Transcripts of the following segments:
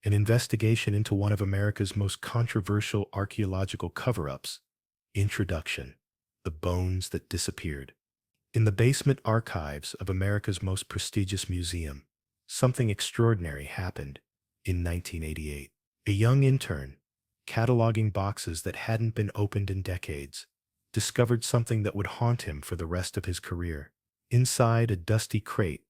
an investigation into one of America's most controversial archaeological cover-ups. Introduction: The Bones That Disappeared. In the basement archives of America's most prestigious museum, something extraordinary happened in 1988. A young intern, cataloging boxes that hadn't been opened in decades, discovered something that would haunt him for the rest of his career. Inside a dusty crate,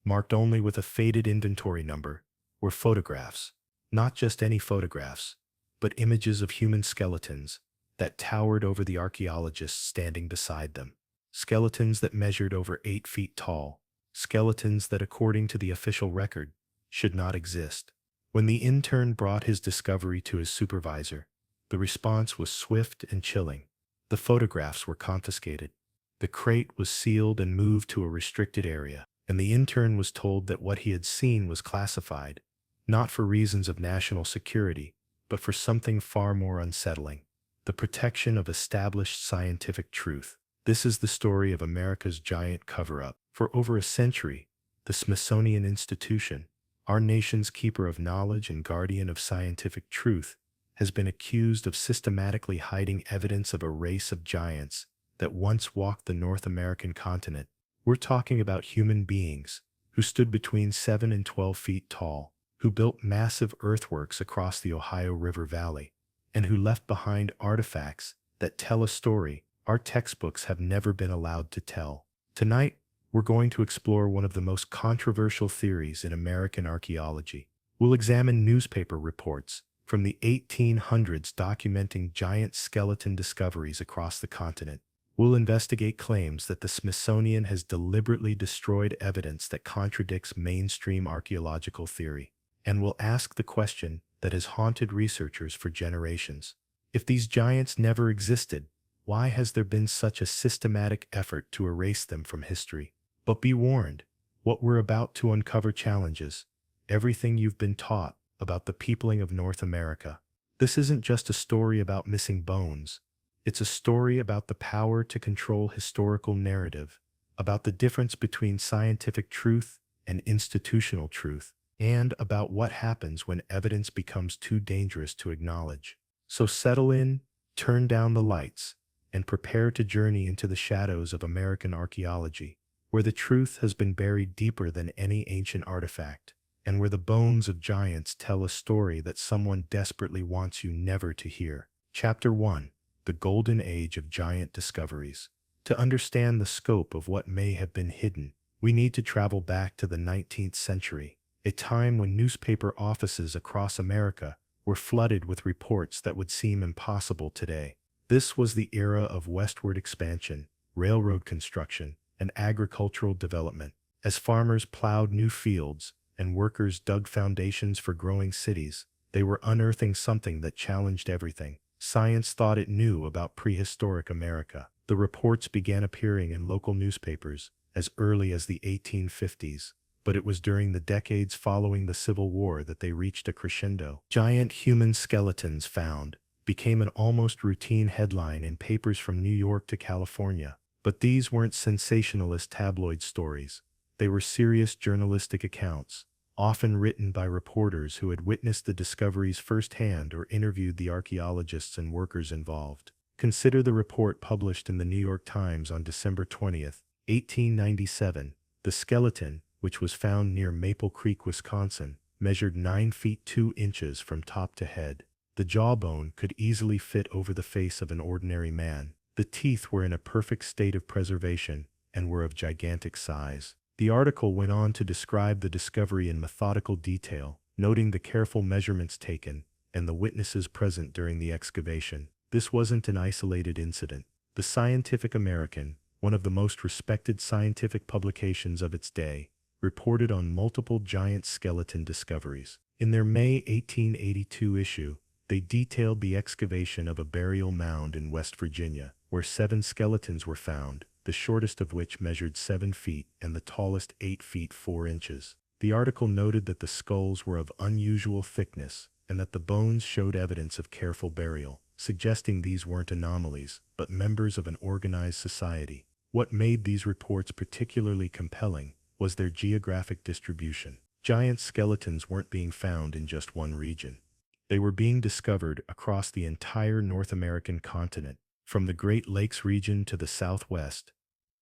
marked only with a faded inventory number, were photographs. Not just any photographs, but images of human skeletons that towered over the archaeologists standing beside them. Skeletons that measured over 8 feet tall. Skeletons that, according to the official record, should not exist. When the intern brought his discovery to his supervisor, the response was swift and chilling. The photographs were confiscated. The crate was sealed and moved to a restricted area, and the intern was told that what he had seen was classified, not for reasons of national security, but for something far more unsettling: the protection of established scientific truth. This is the story of America's giant cover-up. For over a century, the Smithsonian Institution, our nation's keeper of knowledge and guardian of scientific truth, has been accused of systematically hiding evidence of a race of giants that once walked the North American continent. We're talking about human beings who stood between 7 and 12 feet tall, who built massive earthworks across the Ohio River Valley, and who left behind artifacts that tell a story our textbooks have never been allowed to tell. Tonight, we're going to explore one of the most controversial theories in American archaeology. We'll examine newspaper reports from the 1800s documenting giant skeleton discoveries across the continent. We'll investigate claims that the Smithsonian has deliberately destroyed evidence that contradicts mainstream archaeological theory. And we'll ask the question that has haunted researchers for generations: if these giants never existed, why has there been such a systematic effort to erase them from history? But be warned, what we're about to uncover challenges everything you've been taught about the peopling of North America. This isn't just a story about missing bones. It's a story about the power to control historical narrative, about the difference between scientific truth and institutional truth, and about what happens when evidence becomes too dangerous to acknowledge. So settle in, turn down the lights, and prepare to journey into the shadows of American archaeology, where the truth has been buried deeper than any ancient artifact, and where the bones of giants tell a story that someone desperately wants you never to hear. Chapter 1: The Golden Age of Giant Discoveries. To understand the scope of what may have been hidden, we need to travel back to the 19th century, a time when newspaper offices across America were flooded with reports that would seem impossible today. This was the era of westward expansion, railroad construction, and agricultural development. As farmers plowed new fields and workers dug foundations for growing cities, they were unearthing something that challenged everything science thought it knew about prehistoric America. The reports began appearing in local newspapers as early as the 1850s, but it was during the decades following the Civil War that they reached a crescendo. Giant human skeletons found became an almost routine headline in papers from New York to California. But these weren't sensationalist tabloid stories. They were serious journalistic accounts, often written by reporters who had witnessed the discoveries firsthand or interviewed the archaeologists and workers involved. Consider the report published in the New York Times on December 20th, 1897. The skeleton, which was found near Maple Creek, Wisconsin, measured 9 feet 2 inches from top to head. The jawbone could easily fit over the face of an ordinary man. The teeth were in a perfect state of preservation and were of gigantic size. The article went on to describe the discovery in methodical detail, noting the careful measurements taken and the witnesses present during the excavation. This wasn't an isolated incident. The Scientific American, one of the most respected scientific publications of its day, reported on multiple giant skeleton discoveries. In their May 1882 issue, they detailed the excavation of a burial mound in West Virginia, where 7 skeletons were found, the shortest of which measured 7 feet and the tallest 8 feet 4 inches. The article noted that the skulls were of unusual thickness and that the bones showed evidence of careful burial, suggesting these weren't anomalies, but members of an organized society. What made these reports particularly compelling was their geographic distribution. Giant skeletons weren't being found in just one region. They were being discovered across the entire North American continent, from the Great Lakes region to the Southwest.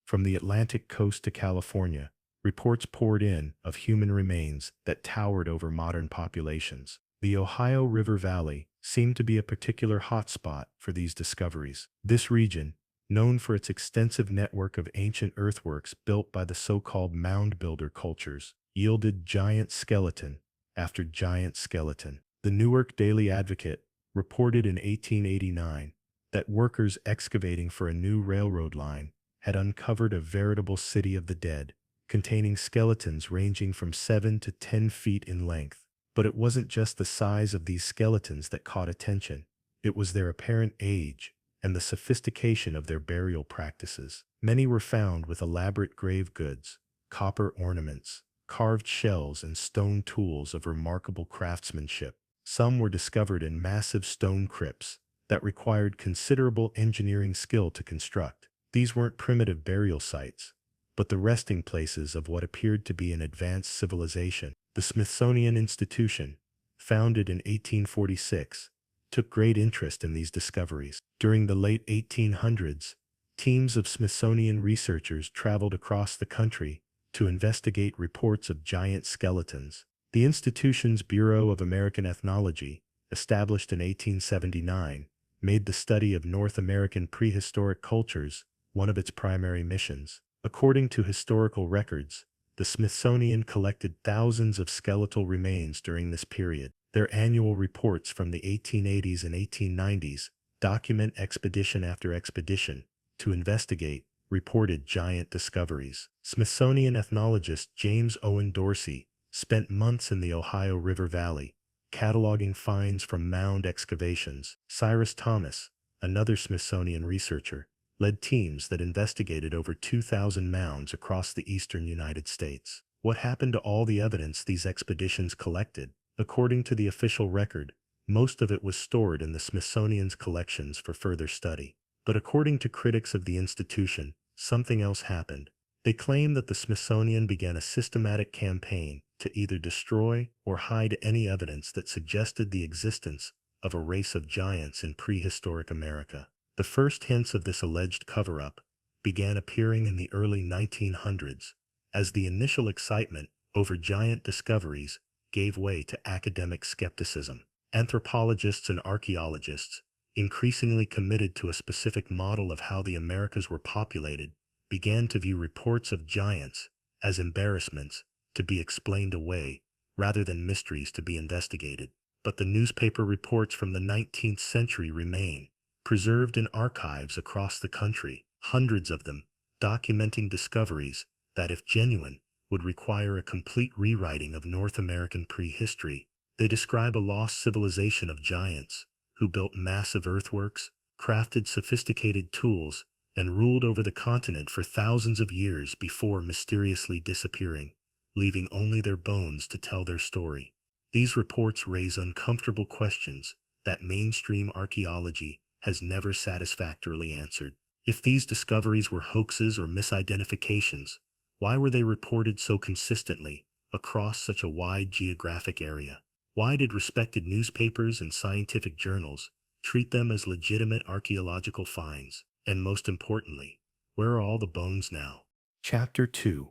From the Atlantic coast to California, reports poured in of human remains that towered over modern populations. The Ohio River Valley seemed to be a particular hotspot for these discoveries. This region, known for its extensive network of ancient earthworks built by the so-called mound builder cultures, yielded giant skeleton after giant skeleton. The Newark Daily Advocate reported in 1889 that workers excavating for a new railroad line had uncovered a veritable city of the dead, containing skeletons ranging from 7 to 10 feet in length. But it wasn't just the size of these skeletons that caught attention. It was their apparent age and the sophistication of their burial practices. Many were found with elaborate grave goods, copper ornaments, carved shells, and stone tools of remarkable craftsmanship. Some were discovered in massive stone crypts that required considerable engineering skill to construct. These weren't primitive burial sites, but the resting places of what appeared to be an advanced civilization. The Smithsonian Institution, founded in 1846, took great interest in these discoveries. During the late 1800s, teams of Smithsonian researchers traveled across the country to investigate reports of giant skeletons. The institution's Bureau of American Ethnology, established in 1879, made the study of North American prehistoric cultures one of its primary missions. According to historical records, the Smithsonian collected thousands of skeletal remains during this period. Their annual reports from the 1880s and 1890s document expedition after expedition to investigate reported giant discoveries. Smithsonian ethnologist James Owen Dorsey spent months in the Ohio River Valley, cataloging finds from mound excavations. Cyrus Thomas, another Smithsonian researcher, led teams that investigated over 2,000 mounds across the eastern United States. What happened to all the evidence these expeditions collected? According to the official record, most of it was stored in the Smithsonian's collections for further study. But according to critics of the institution, something else happened. They claim that the Smithsonian began a systematic campaign to either destroy or hide any evidence that suggested the existence of a race of giants in prehistoric America. The first hints of this alleged cover-up began appearing in the early 1900s, as the initial excitement over giant discoveries gave way to academic skepticism. Anthropologists and archaeologists, increasingly committed to a specific model of how the Americas were populated, began to view reports of giants as embarrassments to be explained away rather than mysteries to be investigated. But the newspaper reports from the 19th century remain, preserved in archives across the country, hundreds of them, documenting discoveries that, if genuine, would require a complete rewriting of North American prehistory. They describe a lost civilization of giants who built massive earthworks, crafted sophisticated tools, and ruled over the continent for thousands of years before mysteriously disappearing, leaving only their bones to tell their story. These reports raise uncomfortable questions that mainstream archaeology has never satisfactorily answered. If these discoveries were hoaxes or misidentifications, why were they reported so consistently across such a wide geographic area? Why did respected newspapers and scientific journals treat them as legitimate archaeological finds? And most importantly, where are all the bones now? Chapter 2.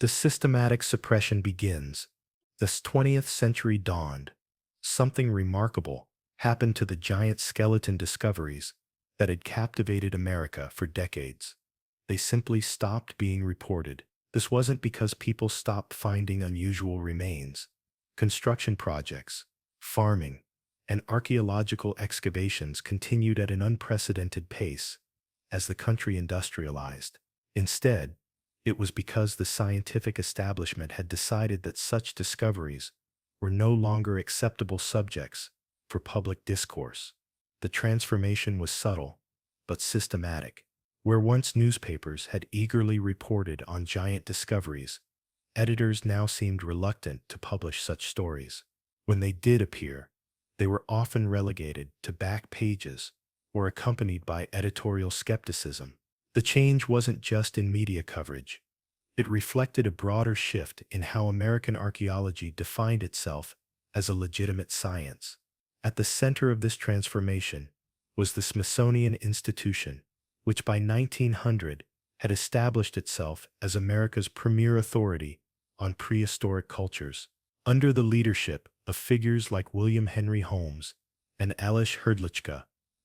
The systematic suppression begins. The 20th century dawned. Something remarkable happened to the giant skeleton discoveries that had captivated America for decades. They simply stopped being reported. This wasn't because people stopped finding unusual remains. Construction projects, farming, and archaeological excavations continued at an unprecedented pace as the country industrialized. Instead, it was because the scientific establishment had decided that such discoveries were no longer acceptable subjects for public discourse. The transformation was subtle, but systematic. Where once newspapers had eagerly reported on giant discoveries, editors now seemed reluctant to publish such stories. When they did appear, they were often relegated to back pages or accompanied by editorial skepticism. The change wasn't just in media coverage. It reflected a broader shift in how American archaeology defined itself as a legitimate science. At the center of this transformation was the Smithsonian Institution, which by 1900 had established itself as America's premier authority on prehistoric cultures. Under the leadership of figures like William Henry Holmes and Alish Hrdlicka,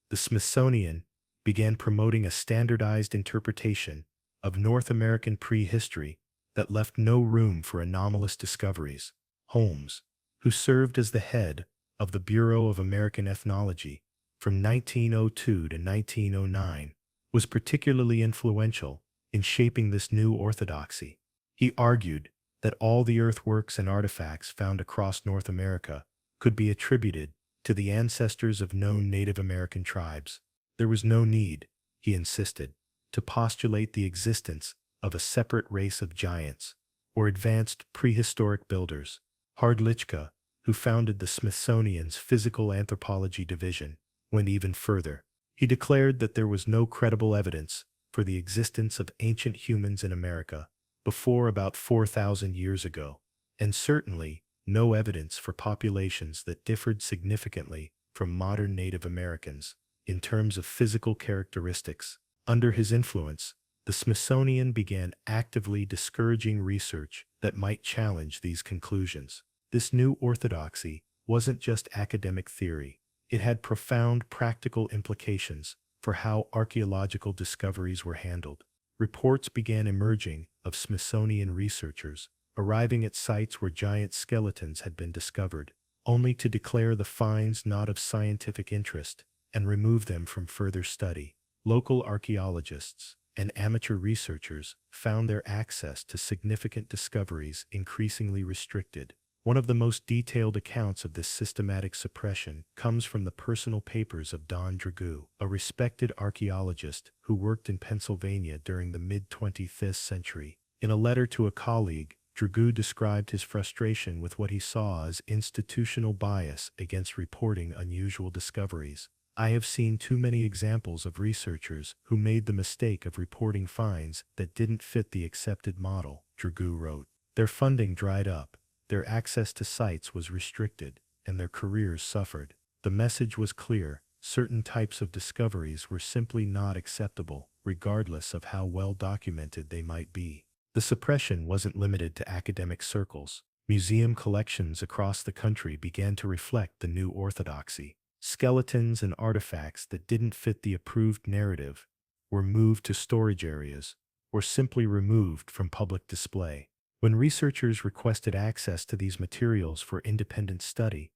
the Smithsonian began promoting a standardized interpretation of North American prehistory that left no room for anomalous discoveries. Holmes, who served as the head of the Bureau of American Ethnology from 1902 to 1909, was particularly influential in shaping this new orthodoxy. He argued that all the earthworks and artifacts found across North America could be attributed to the ancestors of known Native American tribes. There was no need, he insisted, to postulate the existence of a separate race of giants or advanced prehistoric builders. Hrdlicka, who founded the Smithsonian's Physical Anthropology Division, went even further. He declared that there was no credible evidence for the existence of ancient humans in America before about 4,000 years ago, and certainly no evidence for populations that differed significantly from modern Native Americans in terms of physical characteristics. Under his influence, the Smithsonian began actively discouraging research that might challenge these conclusions. This new orthodoxy wasn't just academic theory. It had profound practical implications for how archaeological discoveries were handled. Reports began emerging of Smithsonian researchers arriving at sites where giant skeletons had been discovered, only to declare the finds not of scientific interest and remove them from further study. Local archaeologists and amateur researchers found their access to significant discoveries increasingly restricted. One of the most detailed accounts of this systematic suppression comes from the personal papers of Don Dragoo, a respected archaeologist who worked in Pennsylvania during the mid-25th century. In a letter to a colleague, Dragoo described his frustration with what he saw as institutional bias against reporting unusual discoveries. "I have seen too many examples of researchers who made the mistake of reporting finds that didn't fit the accepted model," Dragoo wrote. Their funding dried up, their access to sites was restricted, and their careers suffered. The message was clear: certain types of discoveries were simply not acceptable, regardless of how well documented they might be. The suppression wasn't limited to academic circles. Museum collections across the country began to reflect the new orthodoxy. Skeletons and artifacts that didn't fit the approved narrative were moved to storage areas or simply removed from public display. When researchers requested access to these materials for independent study,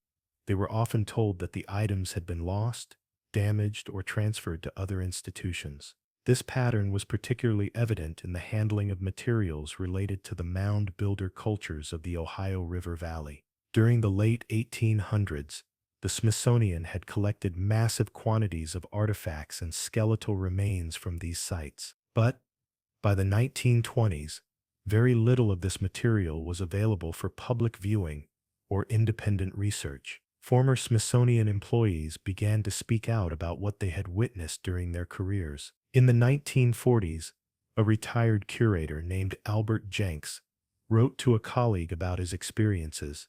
they were often told that the items had been lost, damaged, or transferred to other institutions. This pattern was particularly evident in the handling of materials related to the mound builder cultures of the Ohio River Valley. During the late 1800s, the Smithsonian had collected massive quantities of artifacts and skeletal remains from these sites. But by the 1920s, very little of this material was available for public viewing or independent research. Former Smithsonian employees began to speak out about what they had witnessed during their careers. In the 1940s, a retired curator named Albert Jenks wrote to a colleague about his experiences.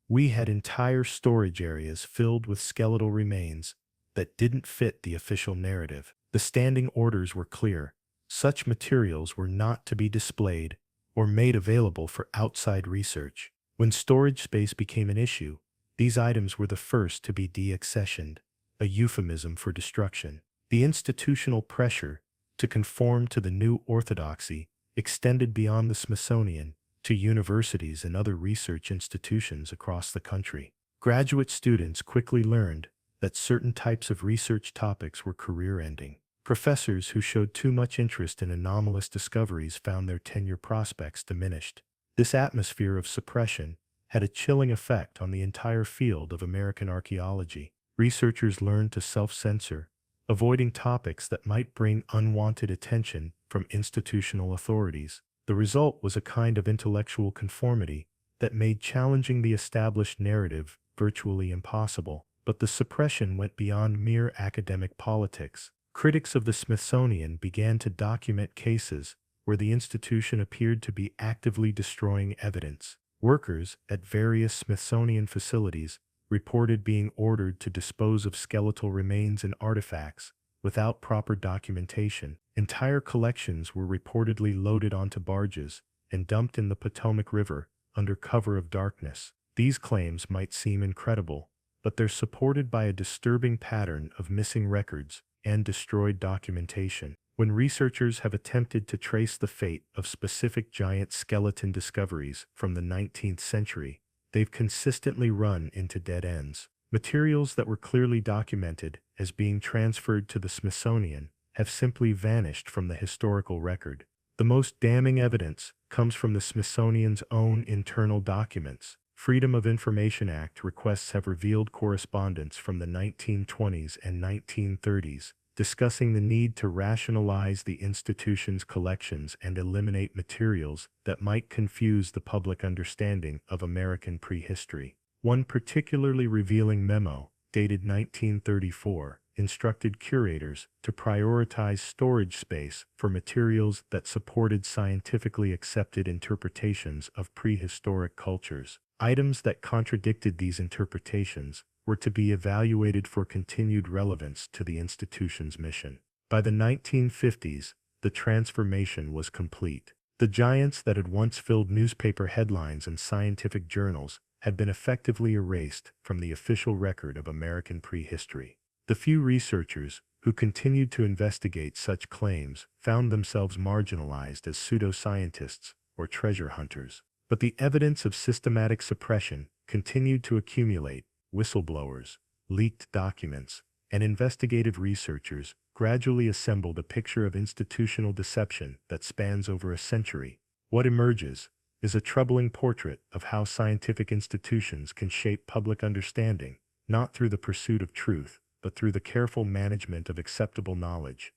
"We had entire storage areas filled with skeletal remains that didn't fit the official narrative. The standing orders were clear. Such materials were not to be displayed or made available for outside research. When storage space became an issue, these items were the first to be deaccessioned, a euphemism for destruction." The institutional pressure to conform to the new orthodoxy extended beyond the Smithsonian to universities and other research institutions across the country. Graduate students quickly learned that certain types of research topics were career-ending. Professors who showed too much interest in anomalous discoveries found their tenure prospects diminished. This atmosphere of suppression had a chilling effect on the entire field of American archaeology. Researchers learned to self-censor, avoiding topics that might bring unwanted attention from institutional authorities. The result was a kind of intellectual conformity that made challenging the established narrative virtually impossible. But the suppression went beyond mere academic politics. Critics of the Smithsonian began to document cases where the institution appeared to be actively destroying evidence. Workers at various Smithsonian facilities reported being ordered to dispose of skeletal remains and artifacts without proper documentation. Entire collections were reportedly loaded onto barges and dumped in the Potomac River under cover of darkness. These claims might seem incredible, but they're supported by a disturbing pattern of missing records and destroyed documentation. When researchers have attempted to trace the fate of specific giant skeleton discoveries from the 19th century, they've consistently run into dead ends. Materials that were clearly documented as being transferred to the Smithsonian have simply vanished from the historical record. The most damning evidence comes from the Smithsonian's own internal documents. Freedom of Information Act requests have revealed correspondence from the 1920s and 1930s discussing the need to rationalize the institution's collections and eliminate materials that might confuse the public understanding of American prehistory. One particularly revealing memo, dated 1934, instructed curators to prioritize storage space for materials that supported scientifically accepted interpretations of prehistoric cultures. Items that contradicted these interpretations were to be evaluated for continued relevance to the institution's mission. By the 1950s, the transformation was complete. The giants that had once filled newspaper headlines and scientific journals had been effectively erased from the official record of American prehistory. The few researchers who continued to investigate such claims found themselves marginalized as pseudoscientists or treasure hunters. But the evidence of systematic suppression continued to accumulate. Whistleblowers, leaked documents, and investigative researchers gradually assembled a picture of institutional deception that spans over a century. What emerges is a troubling portrait of how scientific institutions can shape public understanding, not through the pursuit of truth, but through the careful management of acceptable knowledge.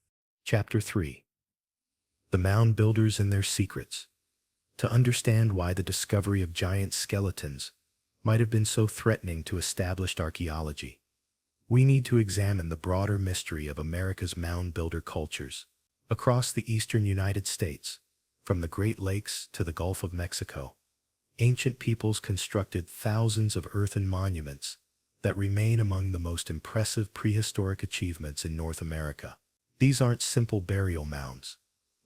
Chapter 3. The Mound Builders and Their Secrets. To understand why the discovery of giant skeletons might have been so threatening to established archaeology, we need to examine the broader mystery of America's mound builder cultures. Across the eastern United States, from the Great Lakes to the Gulf of Mexico, ancient peoples constructed thousands of earthen monuments that remain among the most impressive prehistoric achievements in North America. These aren't simple burial mounds,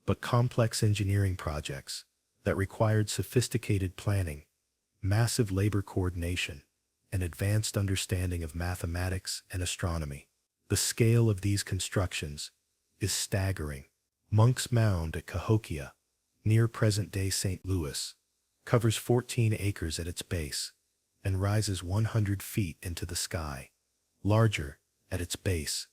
but complex engineering projects that required sophisticated planning, massive labor coordination, and advanced understanding of mathematics and astronomy. The scale of these constructions is staggering. Monk's Mound at Cahokia, near present-day St. Louis, covers 14 acres at its base and rises 100 feet into the sky, larger at its base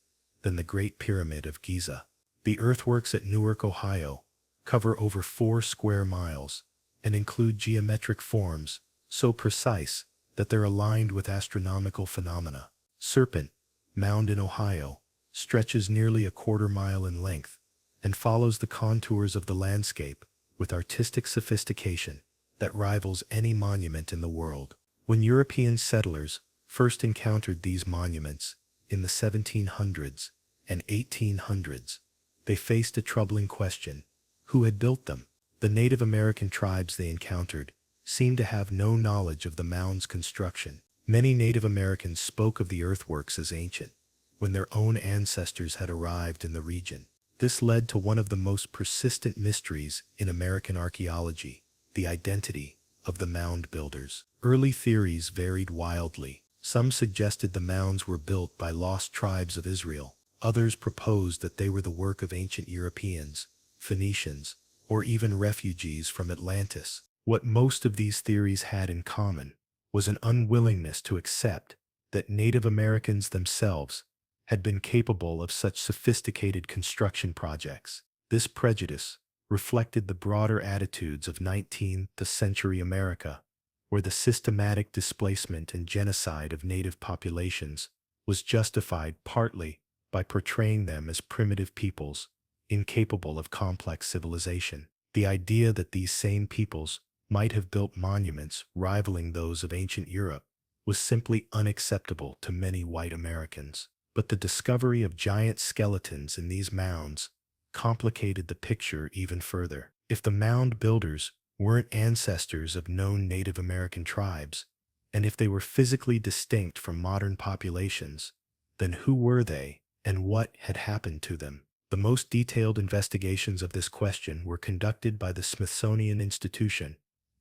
than the Great Pyramid of Giza. The earthworks at Newark, Ohio, cover over 4 square miles and include geometric forms so precise that they're aligned with astronomical phenomena. Serpent Mound in Ohio stretches nearly a quarter-mile in length and follows the contours of the landscape with artistic sophistication that rivals any monument in the world. When European settlers first encountered these monuments in the 1700s and 1800s, they faced a troubling question: who had built them? The Native American tribes they encountered seemed to have no knowledge of the mound's construction. Many Native Americans spoke of the earthworks as ancient, when their own ancestors had arrived in the region. This led to one of the most persistent mysteries in American archaeology: the identity of the mound builders. Early theories varied wildly. Some suggested the mounds were built by lost tribes of Israel. Others proposed that they were the work of ancient Europeans, Phoenicians, or even refugees from Atlantis. What most of these theories had in common was an unwillingness to accept that Native Americans themselves had been capable of such sophisticated construction projects. This prejudice reflected the broader attitudes of 19th century America, where the systematic displacement and genocide of native populations was justified partly by portraying them as primitive peoples, incapable of complex civilization. The idea that these same peoples might have built monuments rivaling those of ancient Europe was simply unacceptable to many white Americans. But the discovery of giant skeletons in these mounds complicated the picture even further. If the mound builders weren't ancestors of known Native American tribes, and if they were physically distinct from modern populations, then who were they and what had happened to them? The most detailed investigations of this question were conducted by the Smithsonian Institution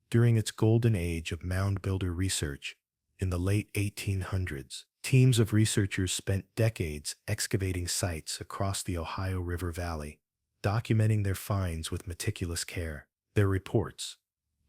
during its golden age of mound builder research in the late 1800s. Teams of researchers spent decades excavating sites across the Ohio River Valley, documenting their finds with meticulous care. Their reports,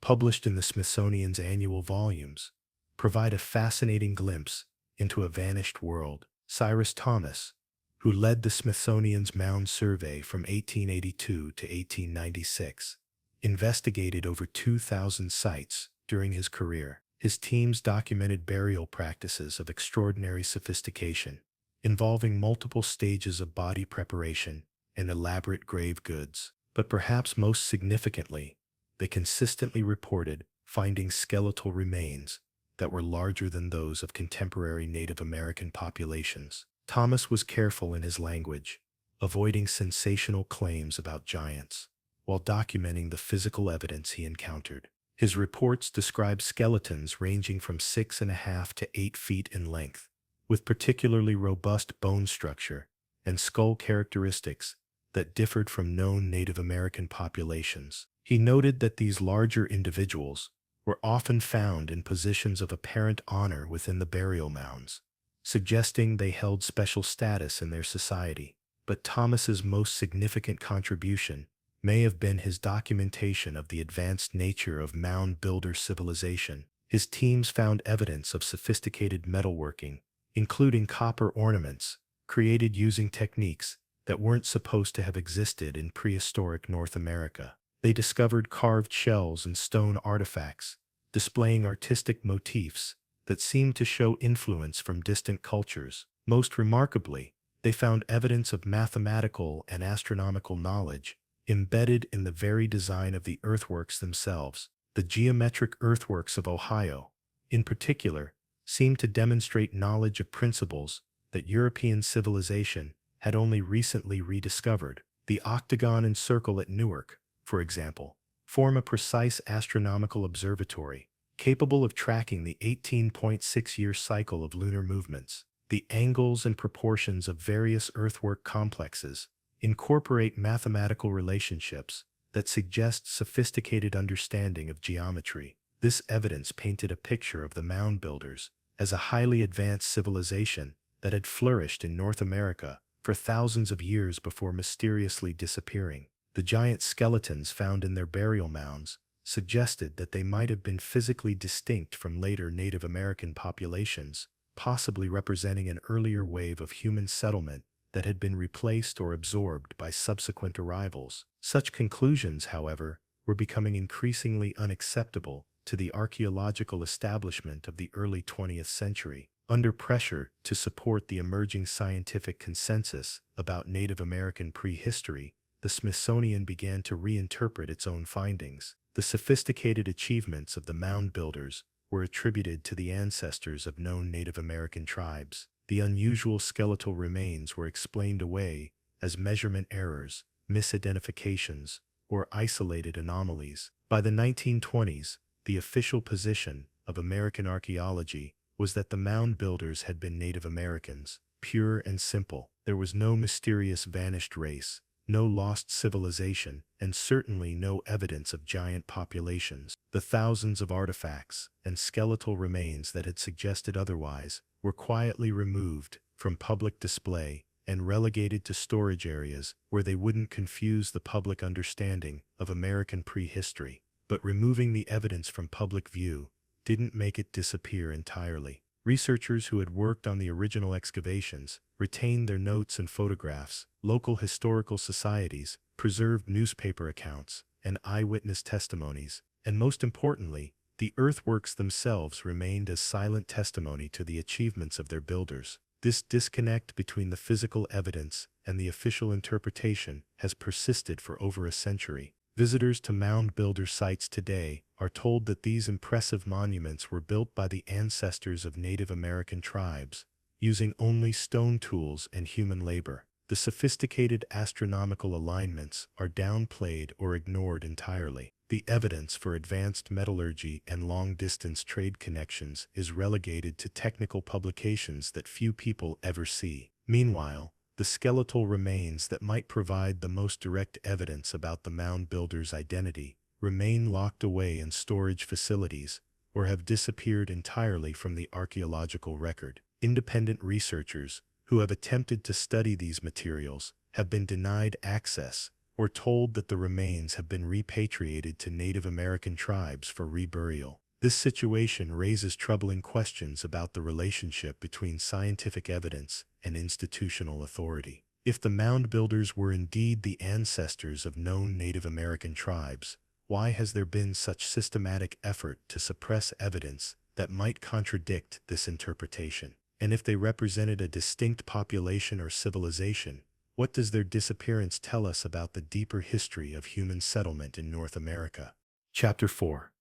published in the Smithsonian's annual volumes, provide a fascinating glimpse into a vanished world. Cyrus Thomas, who led the Smithsonian's Mound Survey from 1882 to 1896, investigated over 2,000 sites during his career. His teams documented burial practices of extraordinary sophistication, involving multiple stages of body preparation and elaborate grave goods. But perhaps most significantly, they consistently reported finding skeletal remains that were larger than those of contemporary Native American populations. Thomas was careful in his language, avoiding sensational claims about giants, while documenting the physical evidence he encountered. His reports describe skeletons ranging from 6.5 to 8 feet in length, with particularly robust bone structure and skull characteristics that differed from known Native American populations. He noted that these larger individuals were often found in positions of apparent honor within the burial mounds, suggesting they held special status in their society. But Thomas's most significant contribution may have been his documentation of the advanced nature of mound builder civilization. His teams found evidence of sophisticated metalworking, including copper ornaments, created using techniques that weren't supposed to have existed in prehistoric North America. They discovered carved shells and stone artifacts, displaying artistic motifs that seemed to show influence from distant cultures. Most remarkably, they found evidence of mathematical and astronomical knowledge embedded in the very design of the earthworks themselves. The geometric earthworks of Ohio, in particular, seemed to demonstrate knowledge of principles that European civilization had only recently rediscovered. The octagon and circle at Newark, for example, form a precise astronomical observatory capable of tracking the 18.6-year cycle of lunar movements. The angles and proportions of various earthwork complexes incorporate mathematical relationships that suggest sophisticated understanding of geometry. This evidence painted a picture of the mound builders as a highly advanced civilization that had flourished in North America for thousands of years before mysteriously disappearing. The giant skeletons found in their burial mounds suggested that they might have been physically distinct from later Native American populations, possibly representing an earlier wave of human settlement that had been replaced or absorbed by subsequent arrivals. Such conclusions, however, were becoming increasingly unacceptable to the archaeological establishment of the early 20th century. Under pressure to support the emerging scientific consensus about Native American prehistory, the Smithsonian began to reinterpret its own findings. The sophisticated achievements of the mound builders were attributed to the ancestors of known Native American tribes. The unusual skeletal remains were explained away as measurement errors, misidentifications, or isolated anomalies. By the 1920s, the official position of American archaeology was that the mound builders had been Native Americans, pure and simple. There was no mysterious vanished race, no lost civilization, and certainly no evidence of giant populations. The thousands of artifacts and skeletal remains that had suggested otherwise were quietly removed from public display and relegated to storage areas where they wouldn't confuse the public understanding of American prehistory. But removing the evidence from public view didn't make it disappear entirely. Researchers who had worked on the original excavations retained their notes and photographs. Local historical societies preserved newspaper accounts and eyewitness testimonies, and most importantly, the earthworks themselves remained as silent testimony to the achievements of their builders. This disconnect between the physical evidence and the official interpretation has persisted for over a century. Visitors to mound builder sites today are told that these impressive monuments were built by the ancestors of Native American tribes, using only stone tools and human labor. The sophisticated astronomical alignments are downplayed or ignored entirely. The evidence for advanced metallurgy and long-distance trade connections is relegated to technical publications that few people ever see. Meanwhile, the skeletal remains that might provide the most direct evidence about the mound builder's identity remain locked away in storage facilities or have disappeared entirely from the archaeological record. Independent researchers who have attempted to study these materials have been denied access or told that the remains have been repatriated to Native American tribes for reburial. This situation raises troubling questions about the relationship between scientific evidence and institutional authority. If the mound builders were indeed the ancestors of known Native American tribes, why has there been such systematic effort to suppress evidence that might contradict this interpretation? And if they represented a distinct population or civilization, what does their disappearance tell us about the deeper history of human settlement in North America? Chapter 4.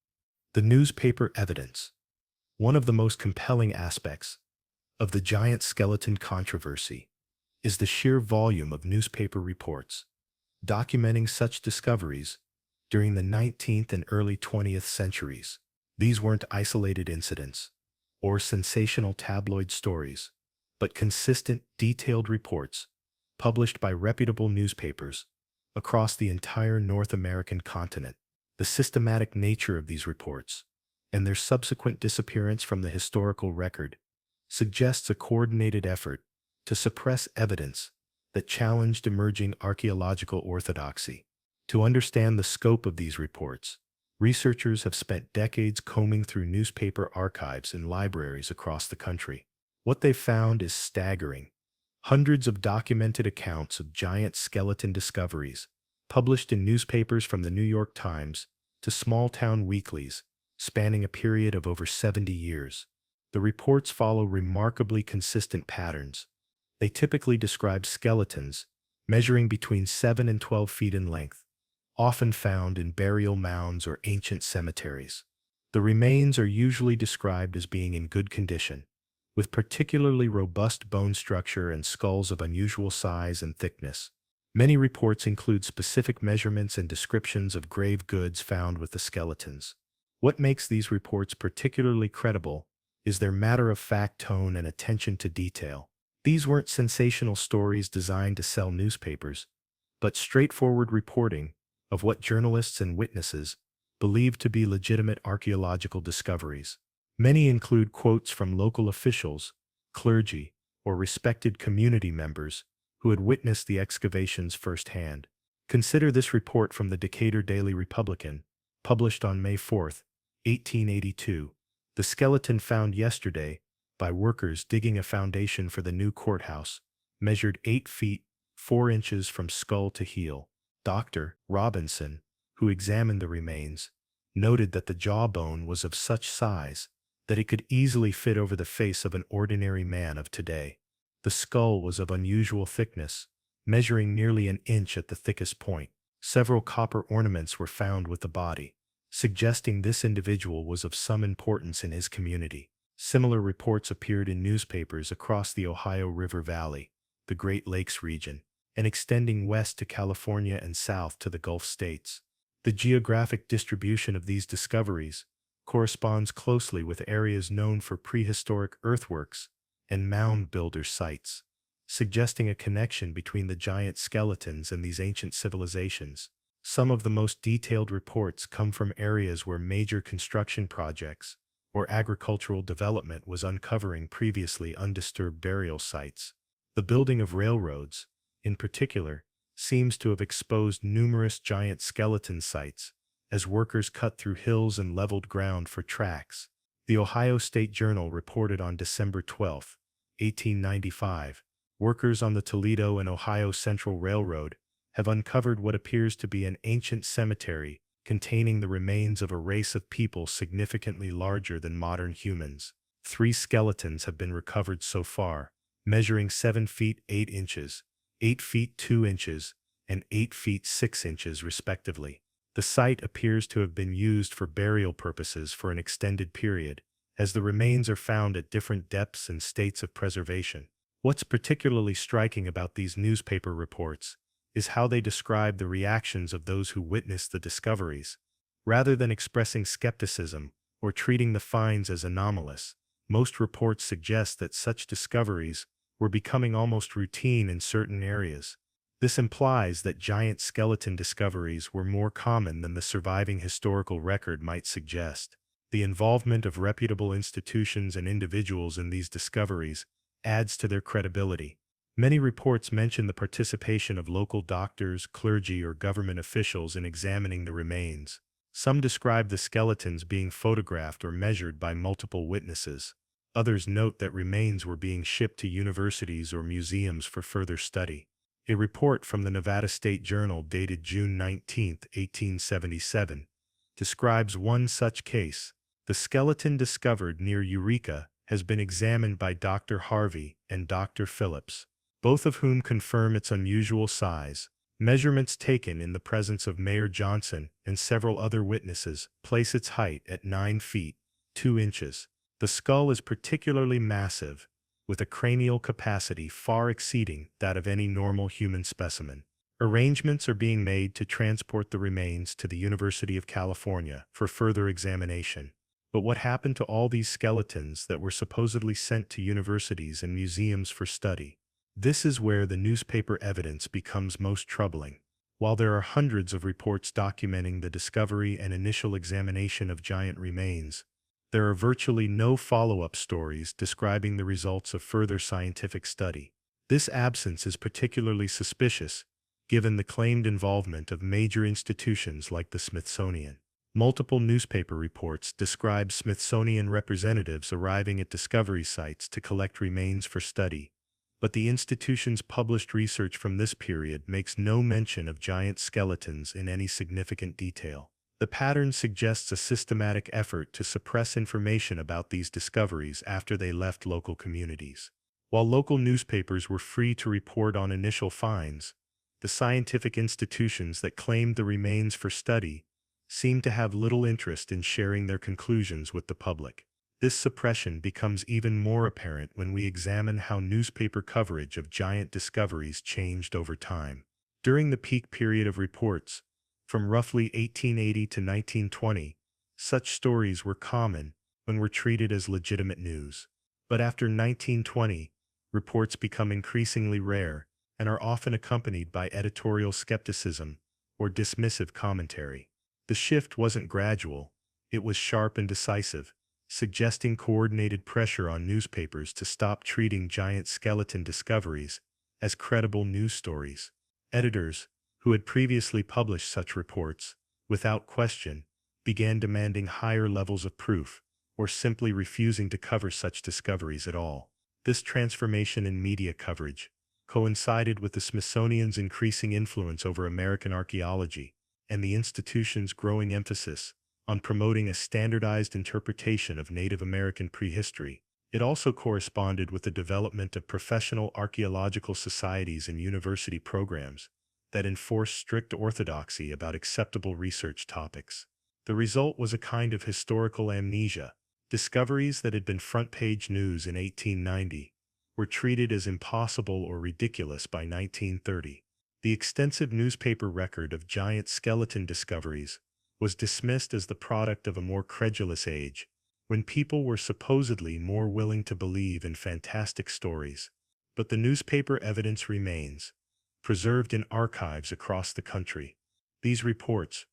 The Newspaper Evidence. One of the most compelling aspects of the giant skeleton controversy is the sheer volume of newspaper reports documenting such discoveries during the 19th and early 20th centuries. These weren't isolated incidents or sensational tabloid stories, but consistent, detailed reports published by reputable newspapers across the entire North American continent. The systematic nature of these reports and their subsequent disappearance from the historical record suggests a coordinated effort to suppress evidence that challenged emerging archaeological orthodoxy. To understand the scope of these reports, researchers have spent decades combing through newspaper archives in libraries across the country. What they've found is staggering. Hundreds of documented accounts of giant skeleton discoveries, published in newspapers from the New York Times to small-town weeklies, spanning a period of over 70 years. The reports follow remarkably consistent patterns. They typically describe skeletons measuring between 7 and 12 feet in length, often found in burial mounds or ancient cemeteries. The remains are usually described as being in good condition, with particularly robust bone structure and skulls of unusual size and thickness. Many reports include specific measurements and descriptions of grave goods found with the skeletons. What makes these reports particularly credible is their matter-of-fact tone and attention to detail. These weren't sensational stories designed to sell newspapers, but straightforward reporting of what journalists and witnesses believed to be legitimate archaeological discoveries. Many include quotes from local officials, clergy, or respected community members who had witnessed the excavations firsthand. Consider this report from the Decatur Daily Republican, published on May 4, 1882. The skeleton found yesterday by workers digging a foundation for the new courthouse measured 8 feet, 4 inches from skull to heel. Dr. Robinson, who examined the remains, noted that the jawbone was of such size that it could easily fit over the face of an ordinary man of today. The skull was of unusual thickness, measuring nearly an inch at the thickest point. Several copper ornaments were found with the body, suggesting this individual was of some importance in his community. Similar reports appeared in newspapers across the Ohio River Valley, the Great Lakes region, and extending west to California and south to the Gulf states. The geographic distribution of these discoveries corresponds closely with areas known for prehistoric earthworks and mound builder sites, suggesting a connection between the giant skeletons and these ancient civilizations. Some of the most detailed reports come from areas where major construction projects or agricultural development was uncovering previously undisturbed burial sites. The building of railroads, in particular, seems to have exposed numerous giant skeleton sites as workers cut through hills and leveled ground for tracks. The Ohio State Journal reported on December 12, 1895, workers on the Toledo and Ohio Central Railroad have uncovered what appears to be an ancient cemetery containing the remains of a race of people significantly larger than modern humans. 3 skeletons have been recovered so far, measuring 7 feet 8 inches, 8 feet 2 inches, and 8 feet 6 inches respectively. The site appears to have been used for burial purposes for an extended period, as the remains are found at different depths and states of preservation. What's particularly striking about these newspaper reports is how they describe the reactions of those who witnessed the discoveries. Rather than expressing skepticism or treating the finds as anomalous, most reports suggest that such discoveries were becoming almost routine in certain areas. This implies that giant skeleton discoveries were more common than the surviving historical record might suggest. The involvement of reputable institutions and individuals in these discoveries adds to their credibility. Many reports mention the participation of local doctors, clergy, or government officials in examining the remains. Some describe the skeletons being photographed or measured by multiple witnesses. Others note that remains were being shipped to universities or museums for further study. A report from the Nevada State Journal dated June 19, 1877, describes one such case. The skeleton discovered near Eureka has been examined by Dr. Harvey and Dr. Phillips, both of whom confirm its unusual size. Measurements taken in the presence of Mayor Johnson and several other witnesses place its height at 9 feet, 2 inches. The skull is particularly massive, with a cranial capacity far exceeding that of any normal human specimen. Arrangements are being made to transport the remains to the University of California for further examination. But what happened to all these skeletons that were supposedly sent to universities and museums for study? This is where the newspaper evidence becomes most troubling. While there are hundreds of reports documenting the discovery and initial examination of giant remains, there are virtually no follow-up stories describing the results of further scientific study. This absence is particularly suspicious, given the claimed involvement of major institutions like the Smithsonian. Multiple newspaper reports describe Smithsonian representatives arriving at discovery sites to collect remains for study, but the institution's published research from this period makes no mention of giant skeletons in any significant detail. The pattern suggests a systematic effort to suppress information about these discoveries after they left local communities. While local newspapers were free to report on initial finds, the scientific institutions that claimed the remains for study seem to have little interest in sharing their conclusions with the public. This suppression becomes even more apparent when we examine how newspaper coverage of giant discoveries changed over time. During the peak period of reports, from roughly 1880 to 1920, such stories were common and were treated as legitimate news. But after 1920, reports become increasingly rare and are often accompanied by editorial skepticism or dismissive commentary. The shift wasn't gradual, it was sharp and decisive, suggesting coordinated pressure on newspapers to stop treating giant skeleton discoveries as credible news stories. Editors, who had previously published such reports, without question, began demanding higher levels of proof, or simply refusing to cover such discoveries at all. This transformation in media coverage coincided with the Smithsonian's increasing influence over American archaeology and the institution's growing emphasis on promoting a standardized interpretation of Native American prehistory. It also corresponded with the development of professional archaeological societies and university programs that enforced strict orthodoxy about acceptable research topics. The result was a kind of historical amnesia. Discoveries that had been front-page news in 1890 were treated as impossible or ridiculous by 1930. The extensive newspaper record of giant skeleton discoveries was dismissed as the product of a more credulous age, when people were supposedly more willing to believe in fantastic stories. But the newspaper evidence remains, preserved in archives across the country. These reports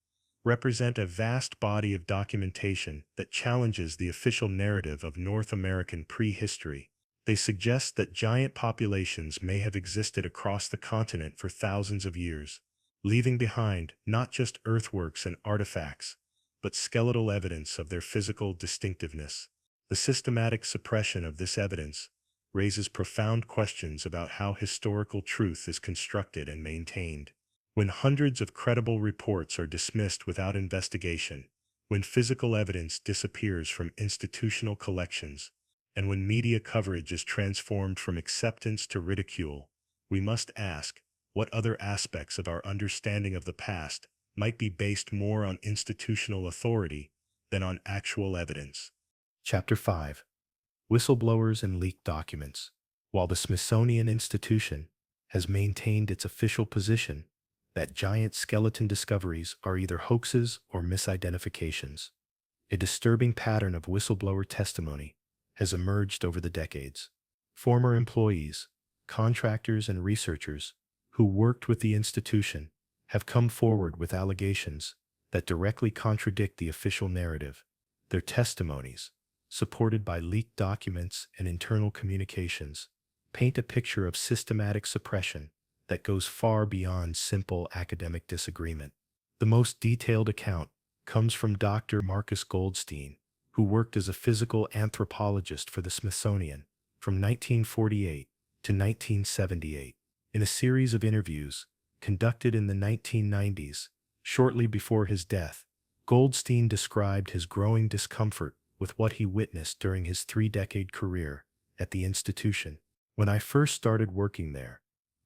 represent a vast body of documentation that challenges the official narrative of North American prehistory. They suggest that giant populations may have existed across the continent for thousands of years, leaving behind not just earthworks and artifacts, but skeletal evidence of their physical distinctiveness. The systematic suppression of this evidence raises profound questions about how historical truth is constructed and maintained. When hundreds of credible reports are dismissed without investigation, when physical evidence disappears from institutional collections, and when media coverage is transformed from acceptance to ridicule, we must ask, what other aspects of our understanding of the past might be based more on institutional authority than on actual evidence? Chapter 5. Whistleblowers and leaked documents. while the Smithsonian Institution has maintained its official position that giant skeleton discoveries are either hoaxes or misidentifications. A disturbing pattern of whistleblower testimony has emerged over the decades. Former employees, contractors, and researchers who worked with the institution have come forward with allegations that directly contradict the official narrative. Their testimonies, supported by leaked documents and internal communications, paint a picture of systematic suppression that goes far beyond simple academic disagreement. The most detailed account comes from Dr. Marcus Goldstein, who worked as a physical anthropologist for the Smithsonian from 1948 to 1978. In a series of interviews conducted in the 1990s, shortly before his death, Goldstein described his growing discomfort with what he witnessed during his 3-decade career at the institution. When I first started working there,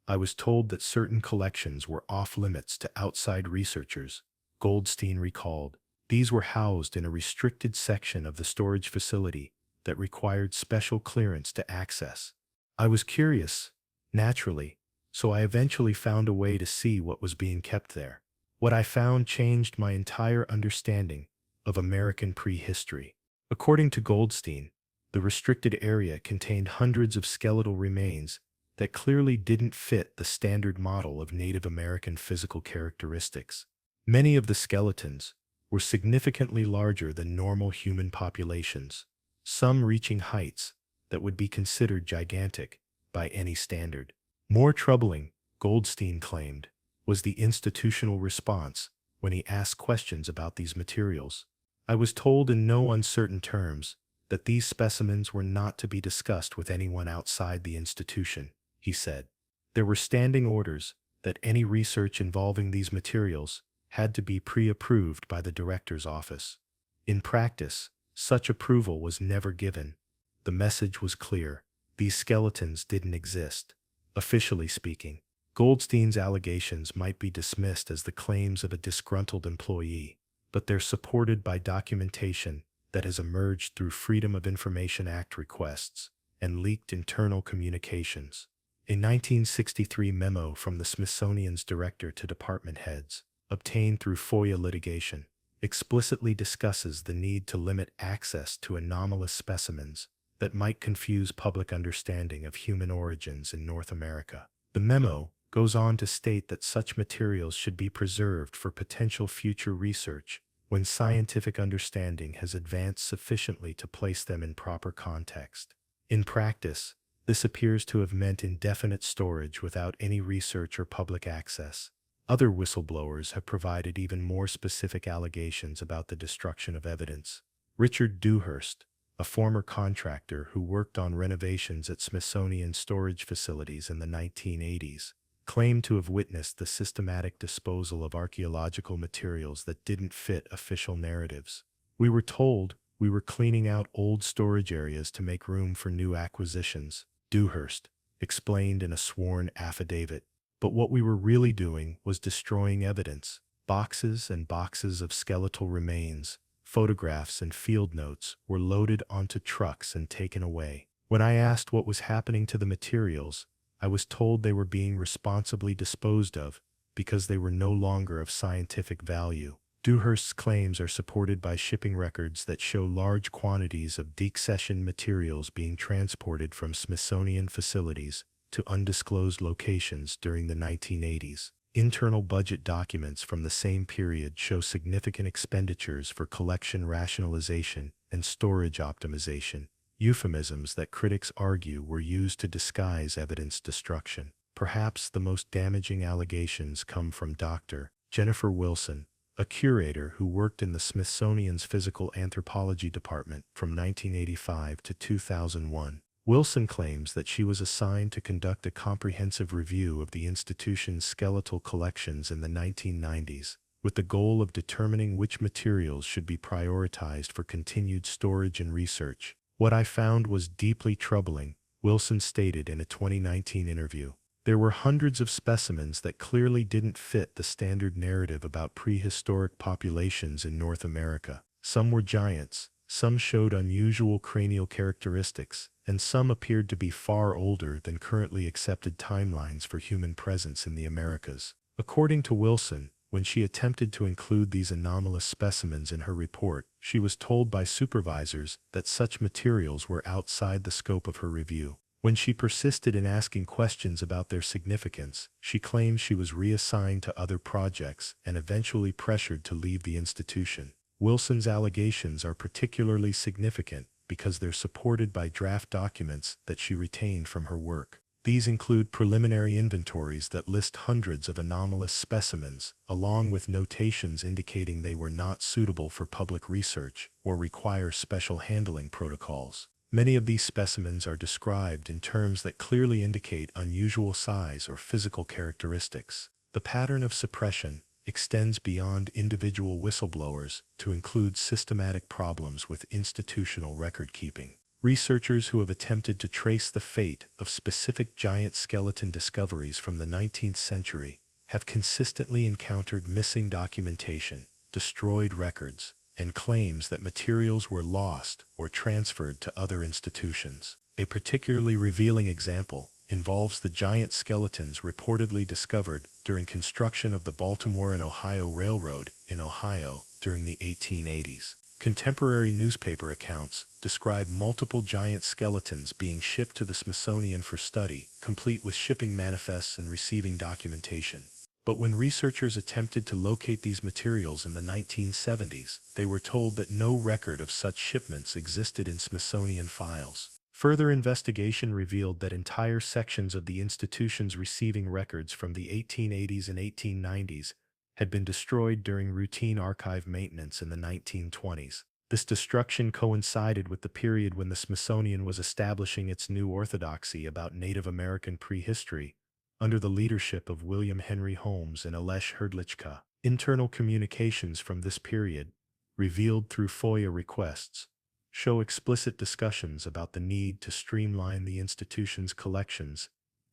I was told that certain collections were off-limits to outside researchers, Goldstein recalled. These were housed in a restricted section of the storage facility that required special clearance to access. I was curious, naturally, so I eventually found a way to see what was being kept there. What I found changed my entire understanding of American prehistory. According to Goldstein, the restricted area contained hundreds of skeletal remains that clearly didn't fit the standard model of Native American physical characteristics. Many of the skeletons were significantly larger than normal human populations, some reaching heights that would be considered gigantic by any standard. More troubling, Goldstein claimed, was the institutional response when he asked questions about these materials. I was told in no uncertain terms that these specimens were not to be discussed with anyone outside the institution, he said. There were standing orders that any research involving these materials had to be pre-approved by the director's office. In practice, such approval was never given. The message was clear: these skeletons didn't exist. Officially speaking, Goldstein's allegations might be dismissed as the claims of a disgruntled employee, but they're supported by documentation that has emerged through Freedom of Information Act requests and leaked internal communications. A 1963 memo from the Smithsonian's director to department heads, obtained through FOIA litigation, explicitly discusses the need to limit access to anomalous specimens that might confuse public understanding of human origins in North America. The memo goes on to state that such materials should be preserved for potential future research when scientific understanding has advanced sufficiently to place them in proper context. In practice, this appears to have meant indefinite storage without any research or public access. Other whistleblowers have provided even more specific allegations about the destruction of evidence. Richard Dewhurst, a former contractor who worked on renovations at Smithsonian storage facilities in the 1980s, claimed to have witnessed the systematic disposal of archaeological materials that didn't fit official narratives. We were told we were cleaning out old storage areas to make room for new acquisitions, Dewhurst explained in a sworn affidavit. But what we were really doing was destroying evidence. Boxes and boxes of skeletal remains, photographs, and field notes were loaded onto trucks and taken away. When I asked what was happening to the materials, I was told they were being responsibly disposed of because they were no longer of scientific value. Dewhurst's claims are supported by shipping records that show large quantities of decession materials being transported from Smithsonian facilities to undisclosed locations during the 1980s. Internal budget documents from the same period show significant expenditures for collection rationalization and storage optimization, euphemisms that critics argue were used to disguise evidence destruction. Perhaps the most damaging allegations come from Dr. Jennifer Wilson, a curator who worked in the Smithsonian's Physical Anthropology Department from 1985 to 2001. Wilson claims that she was assigned to conduct a comprehensive review of the institution's skeletal collections in the 1990s, with the goal of determining which materials should be prioritized for continued storage and research. What I found was deeply troubling, Wilson stated in a 2019 interview. There were hundreds of specimens that clearly didn't fit the standard narrative about prehistoric populations in North America. Some were giants, Some showed unusual cranial characteristics, and some appeared to be far older than currently accepted timelines for human presence in the Americas. According to Wilson, when she attempted to include these anomalous specimens in her report, she was told by supervisors that such materials were outside the scope of her review. When she persisted in asking questions about their significance, she claimed she was reassigned to other projects and eventually pressured to leave the institution. Wilson's allegations are particularly significant because they're supported by draft documents that she retained from her work. These include preliminary inventories that list hundreds of anomalous specimens, along with notations indicating they were not suitable for public research or require special handling protocols. Many of these specimens are described in terms that clearly indicate unusual size or physical characteristics. The pattern of suppression extends beyond individual whistleblowers to include systematic problems with institutional record-keeping. Researchers who have attempted to trace the fate of specific giant skeleton discoveries from the 19th century have consistently encountered missing documentation, destroyed records, and claims that materials were lost or transferred to other institutions. A particularly revealing example involves the giant skeletons reportedly discovered during construction of the Baltimore and Ohio Railroad in Ohio during the 1880s. Contemporary newspaper accounts describe multiple giant skeletons being shipped to the Smithsonian for study, complete with shipping manifests and receiving documentation. But when researchers attempted to locate these materials in the 1970s, they were told that no record of such shipments existed in Smithsonian files. Further investigation revealed that entire sections of the institution's receiving records from the 1880s and 1890s had been destroyed during routine archive maintenance in the 1920s. This destruction coincided with the period when the Smithsonian was establishing its new orthodoxy about Native American prehistory under the leadership of William Henry Holmes and Alesh Hrdlichka. Internal communications from this period, revealed through FOIA requests, show explicit discussions about the need to streamline the institution's collections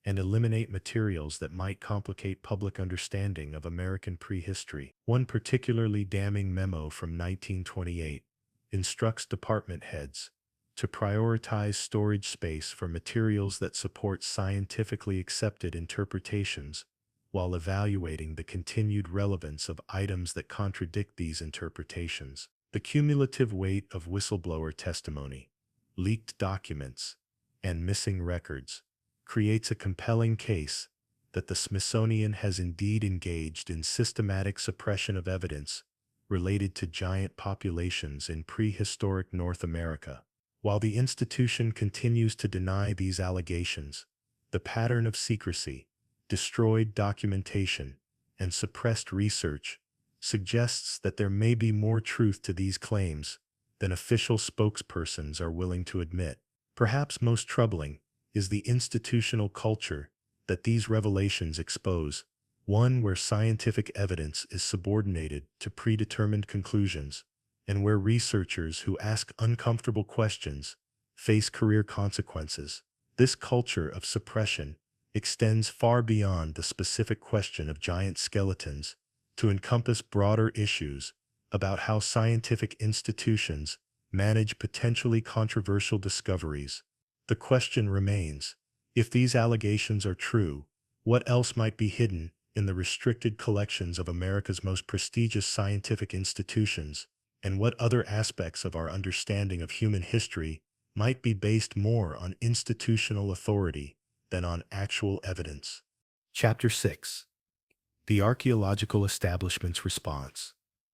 and eliminate materials that might complicate public understanding of American prehistory. One particularly damning memo from 1928 instructs department heads to prioritize storage space for materials that support scientifically accepted interpretations while evaluating the continued relevance of items that contradict these interpretations. The cumulative weight of whistleblower testimony, leaked documents, and missing records creates a compelling case that the Smithsonian has indeed engaged in systematic suppression of evidence related to giant populations in prehistoric North America. While the institution continues to deny these allegations, the pattern of secrecy, destroyed documentation, and suppressed research suggests that there may be more truth to these claims than official spokespersons are willing to admit. Perhaps most troubling is the institutional culture that these revelations expose, one where scientific evidence is subordinated to predetermined conclusions, and where researchers who ask uncomfortable questions face career consequences. This culture of suppression extends far beyond the specific question of giant skeletons to encompass broader issues about how scientific institutions manage potentially controversial discoveries. The question remains, if these allegations are true, what else might be hidden in the restricted collections of America's most prestigious scientific institutions, and what other aspects of our understanding of human history might be based more on institutional authority than on actual evidence. Chapter 6. The Archaeological Establishment's Response.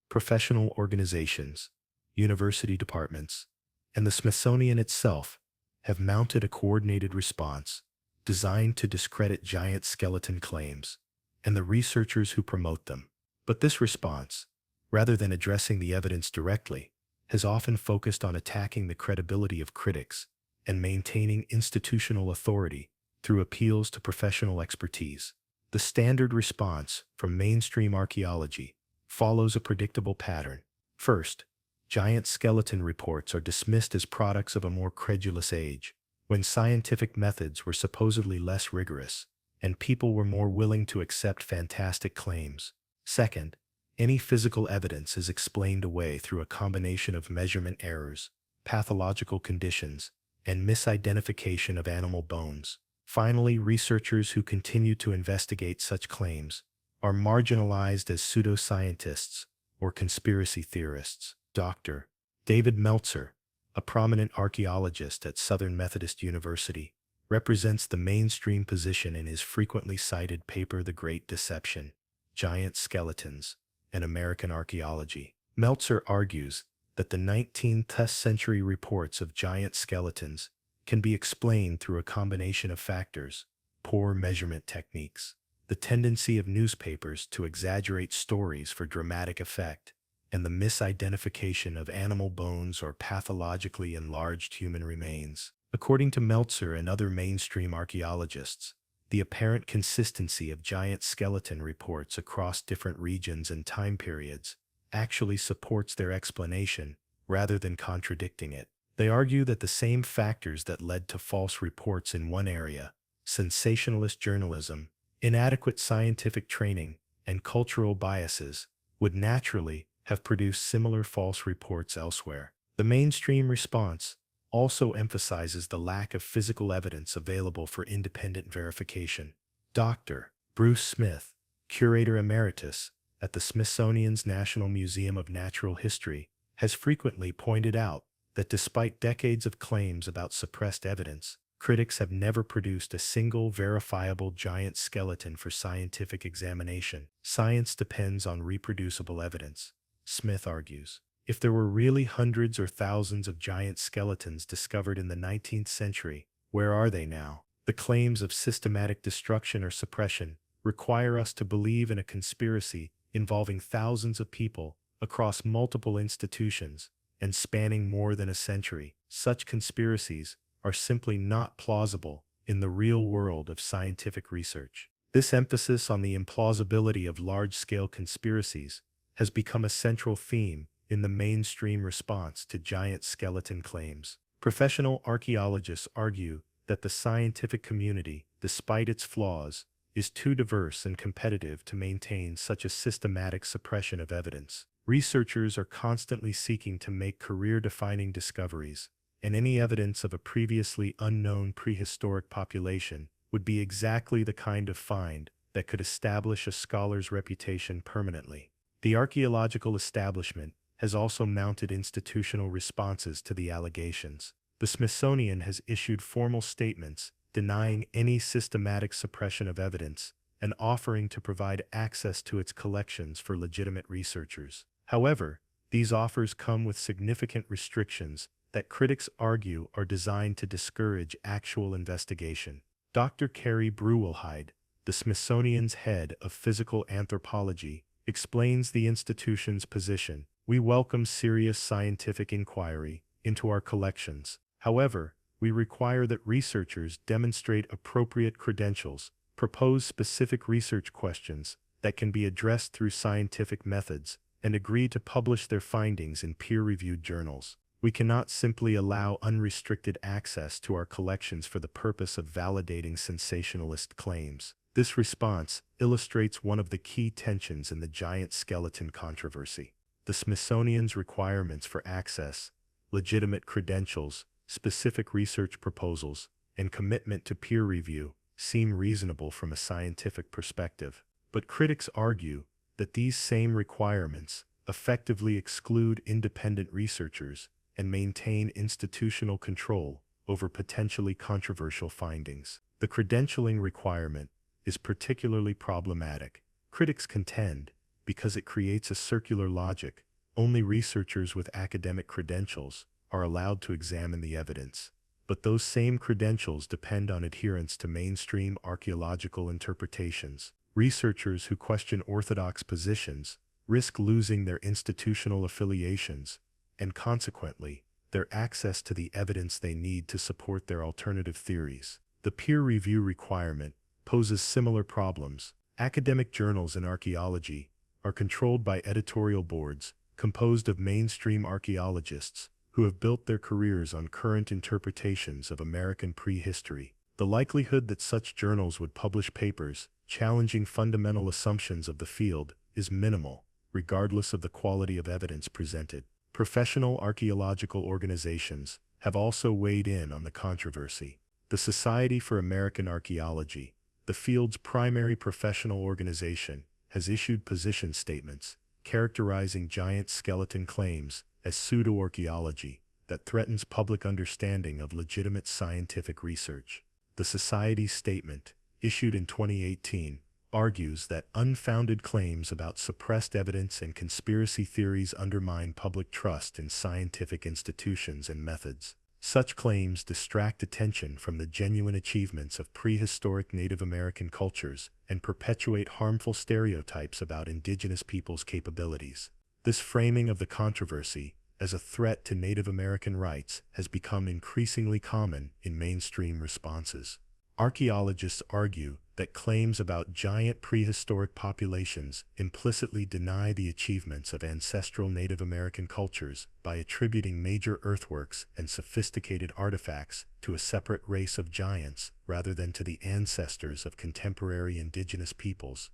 Professional organizations, university departments, and the Smithsonian itself have mounted a coordinated response designed to discredit giant skeleton claims and the researchers who promote them. But this response, rather than addressing the evidence directly, has often focused on attacking the credibility of critics and maintaining institutional authority through appeals to professional expertise. The standard response from mainstream archaeology follows a predictable pattern. First, giant skeleton reports are dismissed as products of a more credulous age, when scientific methods were supposedly less rigorous and people were more willing to accept fantastic claims. Second, Any physical evidence is explained away through a combination of measurement errors, pathological conditions, and misidentification of animal bones. Finally, researchers who continue to investigate such claims are marginalized as pseudoscientists or conspiracy theorists. Dr. David Meltzer, a prominent archaeologist at Southern Methodist University, represents the mainstream position in his frequently cited paper The Great Deception, Giant Skeletons, and American Archaeology. Meltzer argues that the 19th century reports of giant skeletons can be explained through a combination of factors: poor measurement techniques, the tendency of newspapers to exaggerate stories for dramatic effect, and the misidentification of animal bones or pathologically enlarged human remains. According to Meltzer and other mainstream archaeologists, the apparent consistency of giant skeleton reports across different regions and time periods actually supports their explanation rather than contradicting it. They argue that the same factors that led to false reports in one area, sensationalist journalism, inadequate scientific training, and cultural biases, would naturally have produced similar false reports elsewhere. The mainstream response also emphasizes the lack of physical evidence available for independent verification. Dr. Bruce Smith, curator emeritus at the Smithsonian's National Museum of Natural History, has frequently pointed out that despite decades of claims about suppressed evidence, critics have never produced a single verifiable giant skeleton for scientific examination. Science depends on reproducible evidence, Smith argues. If there were really hundreds or thousands of giant skeletons discovered in the 19th century, where are they now? The claims of systematic destruction or suppression require us to believe in a conspiracy involving thousands of people across multiple institutions and spanning more than a century. Such conspiracies are simply not plausible in the real world of scientific research. This emphasis on the implausibility of large-scale conspiracies has become a central theme in the mainstream response to giant skeleton claims. Professional archaeologists argue that the scientific community, despite its flaws, is too diverse and competitive to maintain such a systematic suppression of evidence. Researchers are constantly seeking to make career-defining discoveries, and any evidence of a previously unknown prehistoric population would be exactly the kind of find that could establish a scholar's reputation permanently. The archaeological establishment has also mounted institutional responses to the allegations. The Smithsonian has issued formal statements denying any systematic suppression of evidence and offering to provide access to its collections for legitimate researchers. However, these offers come with significant restrictions that critics argue are designed to discourage actual investigation. Dr. Carrie Brewelheide, the Smithsonian's head of physical anthropology, explains the institution's position. We welcome serious scientific inquiry into our collections. However, we require that researchers demonstrate appropriate credentials, propose specific research questions that can be addressed through scientific methods, and agree to publish their findings in peer-reviewed journals. We cannot simply allow unrestricted access to our collections for the purpose of validating sensationalist claims. This response illustrates one of the key tensions in the giant skeleton controversy. The Smithsonian's requirements for access, legitimate credentials, specific research proposals, and commitment to peer review seem reasonable from a scientific perspective. But critics argue that these same requirements effectively exclude independent researchers and maintain institutional control over potentially controversial findings. The credentialing requirement is particularly problematic, critics contend, because it creates a circular logic. Only researchers with academic credentials are allowed to examine the evidence. But those same credentials depend on adherence to mainstream archaeological interpretations. Researchers who question orthodox positions risk losing their institutional affiliations and, consequently, their access to the evidence they need to support their alternative theories. The peer review requirement poses similar problems. Academic journals in archaeology are controlled by editorial boards composed of mainstream archaeologists who have built their careers on current interpretations of American prehistory. The likelihood that such journals would publish papers challenging fundamental assumptions of the field is minimal, regardless of the quality of evidence presented. Professional archaeological organizations have also weighed in on the controversy. The Society for American Archaeology, the field's primary professional organization, has issued position statements characterizing giant skeleton claims as pseudo-archaeology that threatens public understanding of legitimate scientific research. The Society's statement, issued in 2018, argues that unfounded claims about suppressed evidence and conspiracy theories undermine public trust in scientific institutions and methods. Such claims distract attention from the genuine achievements of prehistoric Native American cultures and perpetuate harmful stereotypes about indigenous peoples' capabilities. This framing of the controversy as a threat to Native American rights has become increasingly common in mainstream responses. Archaeologists argue that claims about giant prehistoric populations implicitly deny the achievements of ancestral Native American cultures by attributing major earthworks and sophisticated artifacts to a separate race of giants rather than to the ancestors of contemporary indigenous peoples.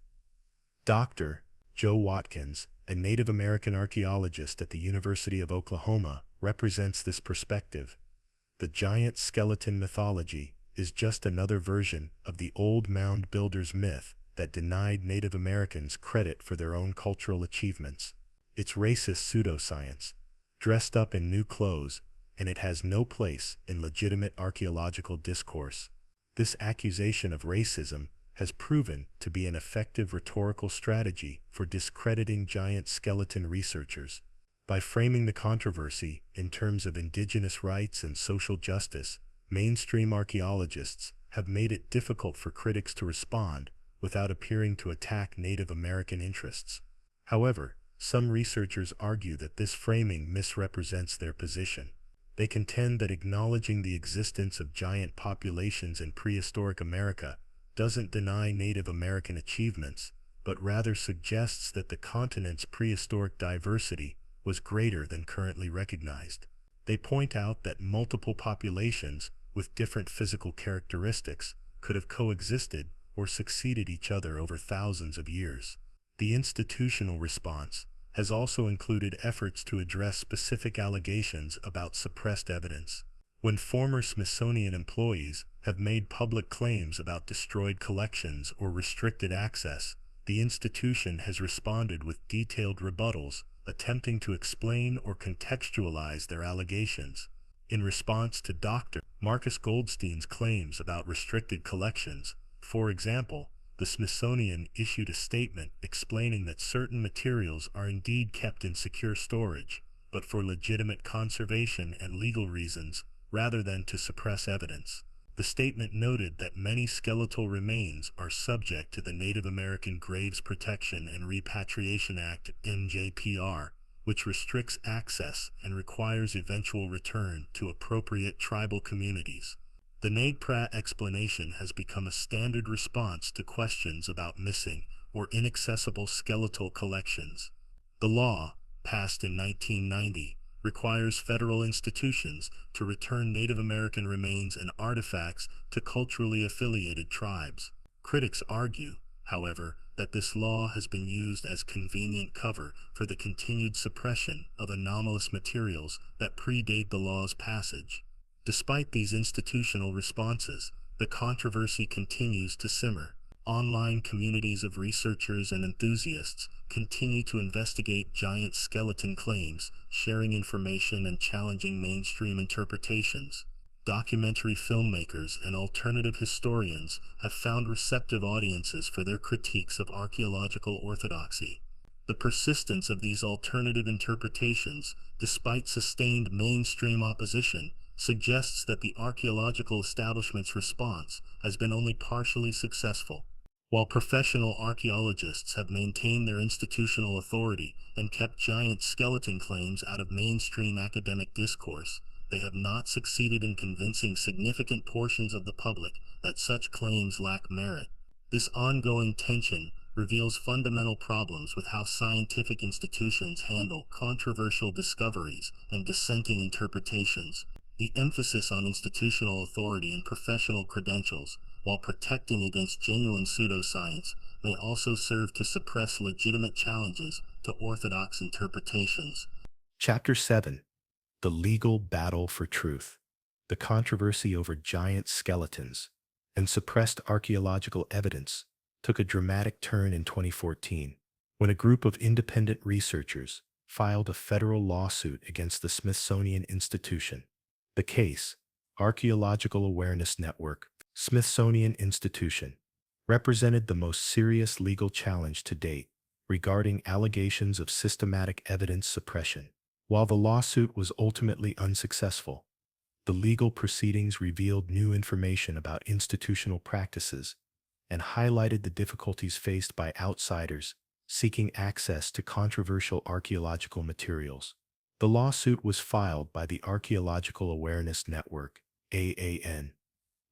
Dr. Joe Watkins, a Native American archaeologist at the University of Oklahoma, represents this perspective. The giant skeleton mythology is just another version of the old mound builders myth that denied Native Americans credit for their own cultural achievements. It's racist pseudoscience, dressed up in new clothes, and it has no place in legitimate archaeological discourse. This accusation of racism has proven to be an effective rhetorical strategy for discrediting giant skeleton researchers. By framing the controversy in terms of indigenous rights and social justice, mainstream archaeologists have made it difficult for critics to respond without appearing to attack Native American interests. However, some researchers argue that this framing misrepresents their position. They contend that acknowledging the existence of giant populations in prehistoric America doesn't deny Native American achievements, but rather suggests that the continent's prehistoric diversity was greater than currently recognized. They point out that multiple populations with different physical characteristics could have coexisted or succeeded each other over thousands of years. The institutional response has also included efforts to address specific allegations about suppressed evidence. When former Smithsonian employees have made public claims about destroyed collections or restricted access, the institution has responded with detailed rebuttals, attempting to explain or contextualize their allegations. In response to Dr. Marcus Goldstein's claims about restricted collections, for example, the Smithsonian issued a statement explaining that certain materials are indeed kept in secure storage, but for legitimate conservation and legal reasons, rather than to suppress evidence. The statement noted that many skeletal remains are subject to the Native American Graves Protection and Repatriation Act (NJPR), which restricts access and requires eventual return to appropriate tribal communities. The NAGPRA explanation has become a standard response to questions about missing or inaccessible skeletal collections. The law, passed in 1990, requires federal institutions to return Native American remains and artifacts to culturally affiliated tribes. Critics argue, however, that this law has been used as convenient cover for the continued suppression of anomalous materials that predate the law's passage. Despite these institutional responses, the controversy continues to simmer. Online communities of researchers and enthusiasts continue to investigate giant skeleton claims, sharing information and challenging mainstream interpretations. Documentary filmmakers and alternative historians have found receptive audiences for their critiques of archaeological orthodoxy. The persistence of these alternative interpretations, despite sustained mainstream opposition, suggests that the archaeological establishment's response has been only partially successful. While professional archaeologists have maintained their institutional authority and kept giant skeleton claims out of mainstream academic discourse, they have not succeeded in convincing significant portions of the public that such claims lack merit. This ongoing tension reveals fundamental problems with how scientific institutions handle controversial discoveries and dissenting interpretations. The emphasis on institutional authority and professional credentials, while protecting against genuine pseudoscience, may also serve to suppress legitimate challenges to orthodox interpretations. Chapter 7: The Legal Battle for Truth. The controversy over giant skeletons and suppressed archaeological evidence took a dramatic turn in 2014 when a group of independent researchers filed a federal lawsuit against the Smithsonian Institution. The case, Archaeological Awareness Network, Smithsonian Institution, represented the most serious legal challenge to date regarding allegations of systematic evidence suppression. While the lawsuit was ultimately unsuccessful, the legal proceedings revealed new information about institutional practices and highlighted the difficulties faced by outsiders seeking access to controversial archaeological materials. The lawsuit was filed by the Archaeological Awareness Network, AAN,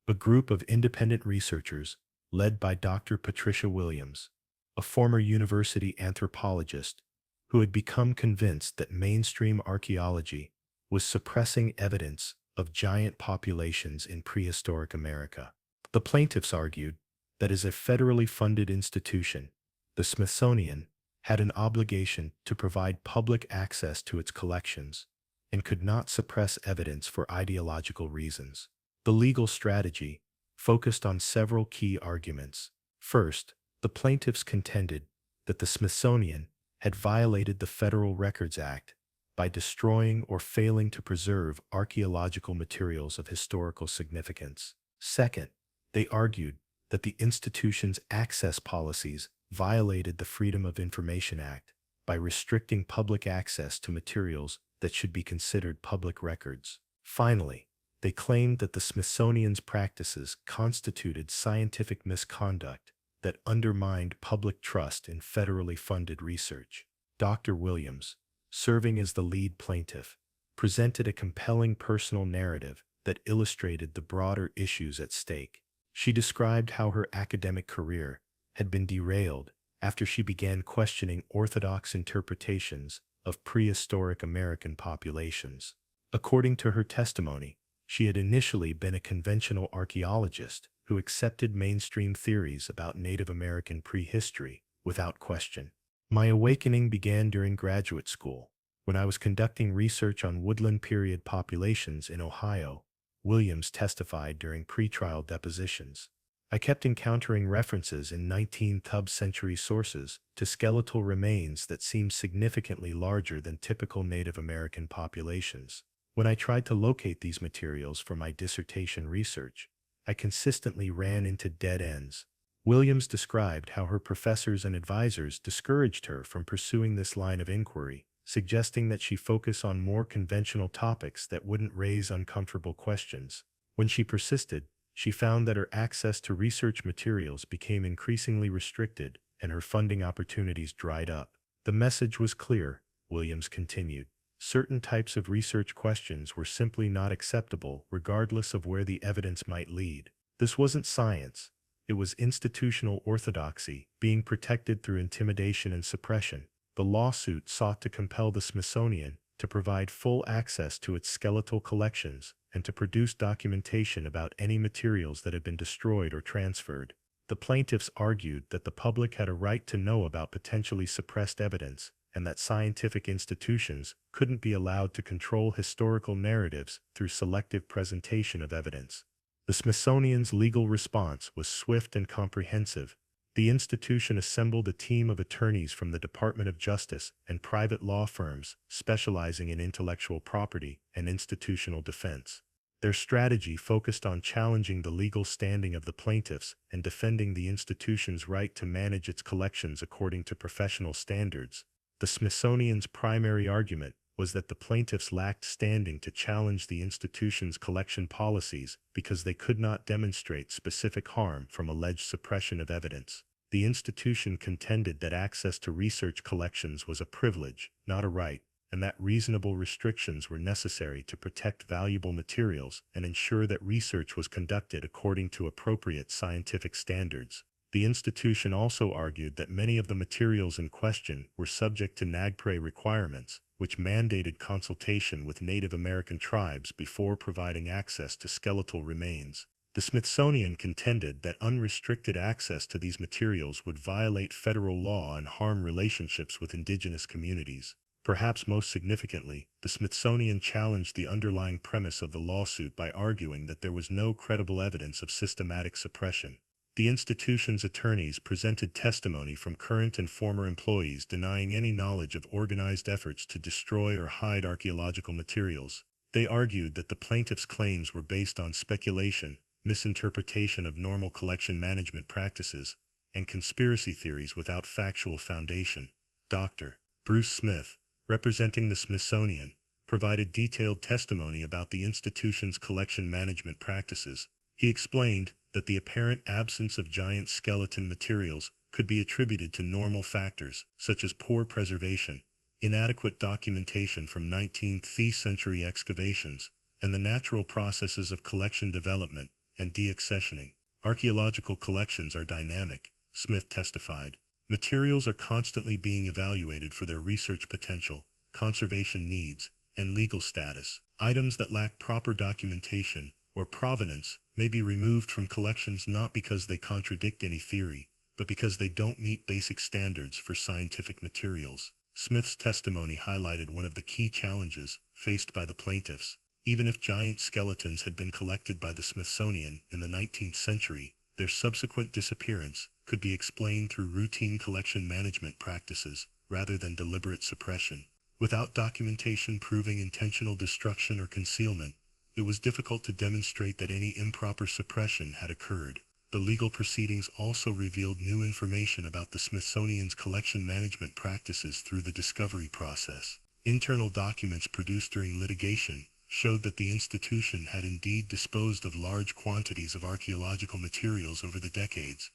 a group of independent researchers led by Dr. Patricia Williams, a former university anthropologist who had become convinced that mainstream archaeology was suppressing evidence of giant populations in prehistoric America. The plaintiffs argued that as a federally funded institution, the Smithsonian had an obligation to provide public access to its collections and could not suppress evidence for ideological reasons. The legal strategy focused on several key arguments. First, the plaintiffs contended that the Smithsonian had violated the Federal Records Act by destroying or failing to preserve archaeological materials of historical significance. Second, they argued that the institution's access policies violated the Freedom of Information Act by restricting public access to materials that should be considered public records. Finally, they claimed that the Smithsonian's practices constituted scientific misconduct that undermined public trust in federally funded research. Dr. Williams, serving as the lead plaintiff, presented a compelling personal narrative that illustrated the broader issues at stake. She described how her academic career had been derailed after she began questioning orthodox interpretations of prehistoric American populations. According to her testimony, she had initially been a conventional archaeologist who accepted mainstream theories about Native American prehistory without question. My awakening began during graduate school, when I was conducting research on woodland period populations in Ohio. Williams testified during pretrial depositions. I kept encountering references in 19th century sources to skeletal remains that seemed significantly larger than typical Native American populations. When I tried to locate these materials for my dissertation research, I consistently ran into dead ends. Williams described how her professors and advisors discouraged her from pursuing this line of inquiry, suggesting that she focus on more conventional topics that wouldn't raise uncomfortable questions. When she persisted, she found that her access to research materials became increasingly restricted and her funding opportunities dried up. The message was clear, Williams continued. Certain types of research questions were simply not acceptable regardless of where the evidence might lead. This wasn't science. It was institutional orthodoxy, being protected through intimidation and suppression. The lawsuit sought to compel the Smithsonian to provide full access to its skeletal collections and to produce documentation about any materials that had been destroyed or transferred. The plaintiffs argued that the public had a right to know about potentially suppressed evidence, and that scientific institutions couldn't be allowed to control historical narratives through selective presentation of evidence. The Smithsonian's legal response was swift and comprehensive. The institution assembled a team of attorneys from the Department of Justice and private law firms specializing in intellectual property and institutional defense. Their strategy focused on challenging the legal standing of the plaintiffs and defending the institution's right to manage its collections according to professional standards. The Smithsonian's primary argument was that the plaintiffs lacked standing to challenge the institution's collection policies because they could not demonstrate specific harm from alleged suppression of evidence. The institution contended that access to research collections was a privilege, not a right, and that reasonable restrictions were necessary to protect valuable materials and ensure that research was conducted according to appropriate scientific standards. The institution also argued that many of the materials in question were subject to NAGPRE requirements, which mandated consultation with Native American tribes before providing access to skeletal remains. The Smithsonian contended that unrestricted access to these materials would violate federal law and harm relationships with indigenous communities. Perhaps most significantly, the Smithsonian challenged the underlying premise of the lawsuit by arguing that there was no credible evidence of systematic suppression. The institution's attorneys presented testimony from current and former employees denying any knowledge of organized efforts to destroy or hide archaeological materials. They argued that the plaintiffs' claims were based on speculation, misinterpretation of normal collection management practices, and conspiracy theories without factual foundation. Dr. Bruce Smith, representing the Smithsonian, provided detailed testimony about the institution's collection management practices. He explained that the apparent absence of giant skeleton materials could be attributed to normal factors, such as poor preservation, inadequate documentation from 19th century excavations, and the natural processes of collection development and deaccessioning. Archaeological collections are dynamic, Smith testified. Materials are constantly being evaluated for their research potential, conservation needs, and legal status. Items that lack proper documentation or provenance may be removed from collections not because they contradict any theory, but because they don't meet basic standards for scientific materials. Smith's testimony highlighted one of the key challenges faced by the plaintiffs. Even if giant skeletons had been collected by the Smithsonian in the 19th century, their subsequent disappearance could be explained through routine collection management practices rather than deliberate suppression. Without documentation proving intentional destruction or concealment, it was difficult to demonstrate that any improper suppression had occurred. The legal proceedings also revealed new information about the Smithsonian's collection management practices through the discovery process. Internal documents produced during litigation showed that the institution had indeed disposed of large quantities of archaeological materials over the decades,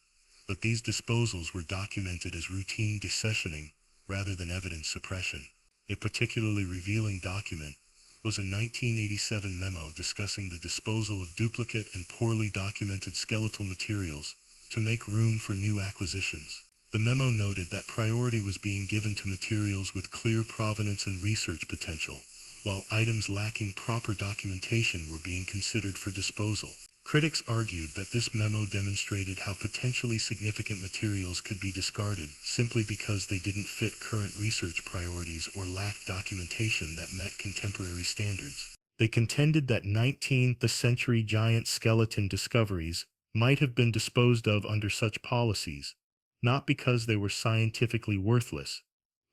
but these disposals were documented as routine deaccessioning rather than evidence suppression. A particularly revealing document was a 1987 memo discussing the disposal of duplicate and poorly documented skeletal materials to make room for new acquisitions. The memo noted that priority was being given to materials with clear provenance and research potential, while items lacking proper documentation were being considered for disposal. Critics argued that this memo demonstrated how potentially significant materials could be discarded simply because they didn't fit current research priorities or lacked documentation that met contemporary standards. They contended that 19th century giant skeleton discoveries might have been disposed of under such policies, not because they were scientifically worthless,